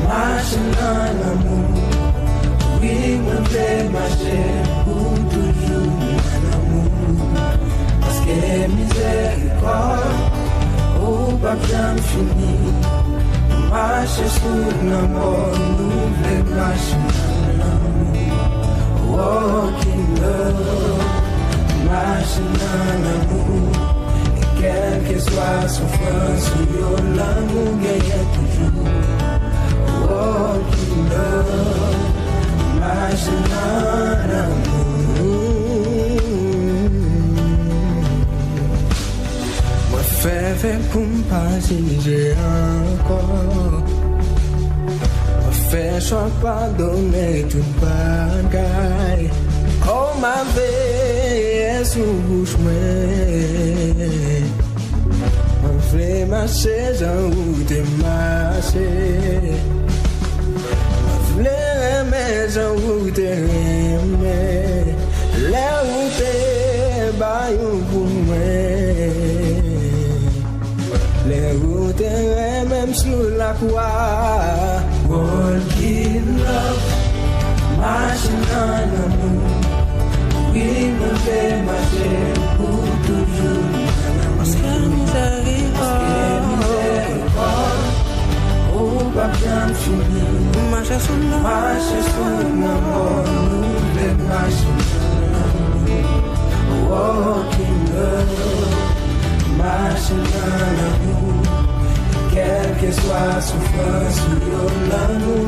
Speaker 7: marching dans l'amour. Oui, mon frère, marcher pour toujours en amour. Parce que miséricorde, au pas bien fini. Marcher sur l'amour, nous voulons marcher dans l'amour. Walk in love, marching dans l'amour. Quelle que soit la souffrance, l'amour gagne toujours. Walk in love, marche dans l'amour. Moi, fais pour m'passer encore. Moi, fais choix pardonner tout bagaille. Oh, ma vie, sous bouche, mon frère marché, j'en goûte marché. Mon frère aimé, j'en goûte aimé. Les routes baillent pour moi. Les routes même sur la croix. Walk in love, marching dans l'amour. Oui, mon frère marché pour toujours. fini. Marcher sous l'amour, nous voulons marcher sous l'amour. Walking love, marching dans l'amour. Quelle que soit la souffrance, nous l'amour.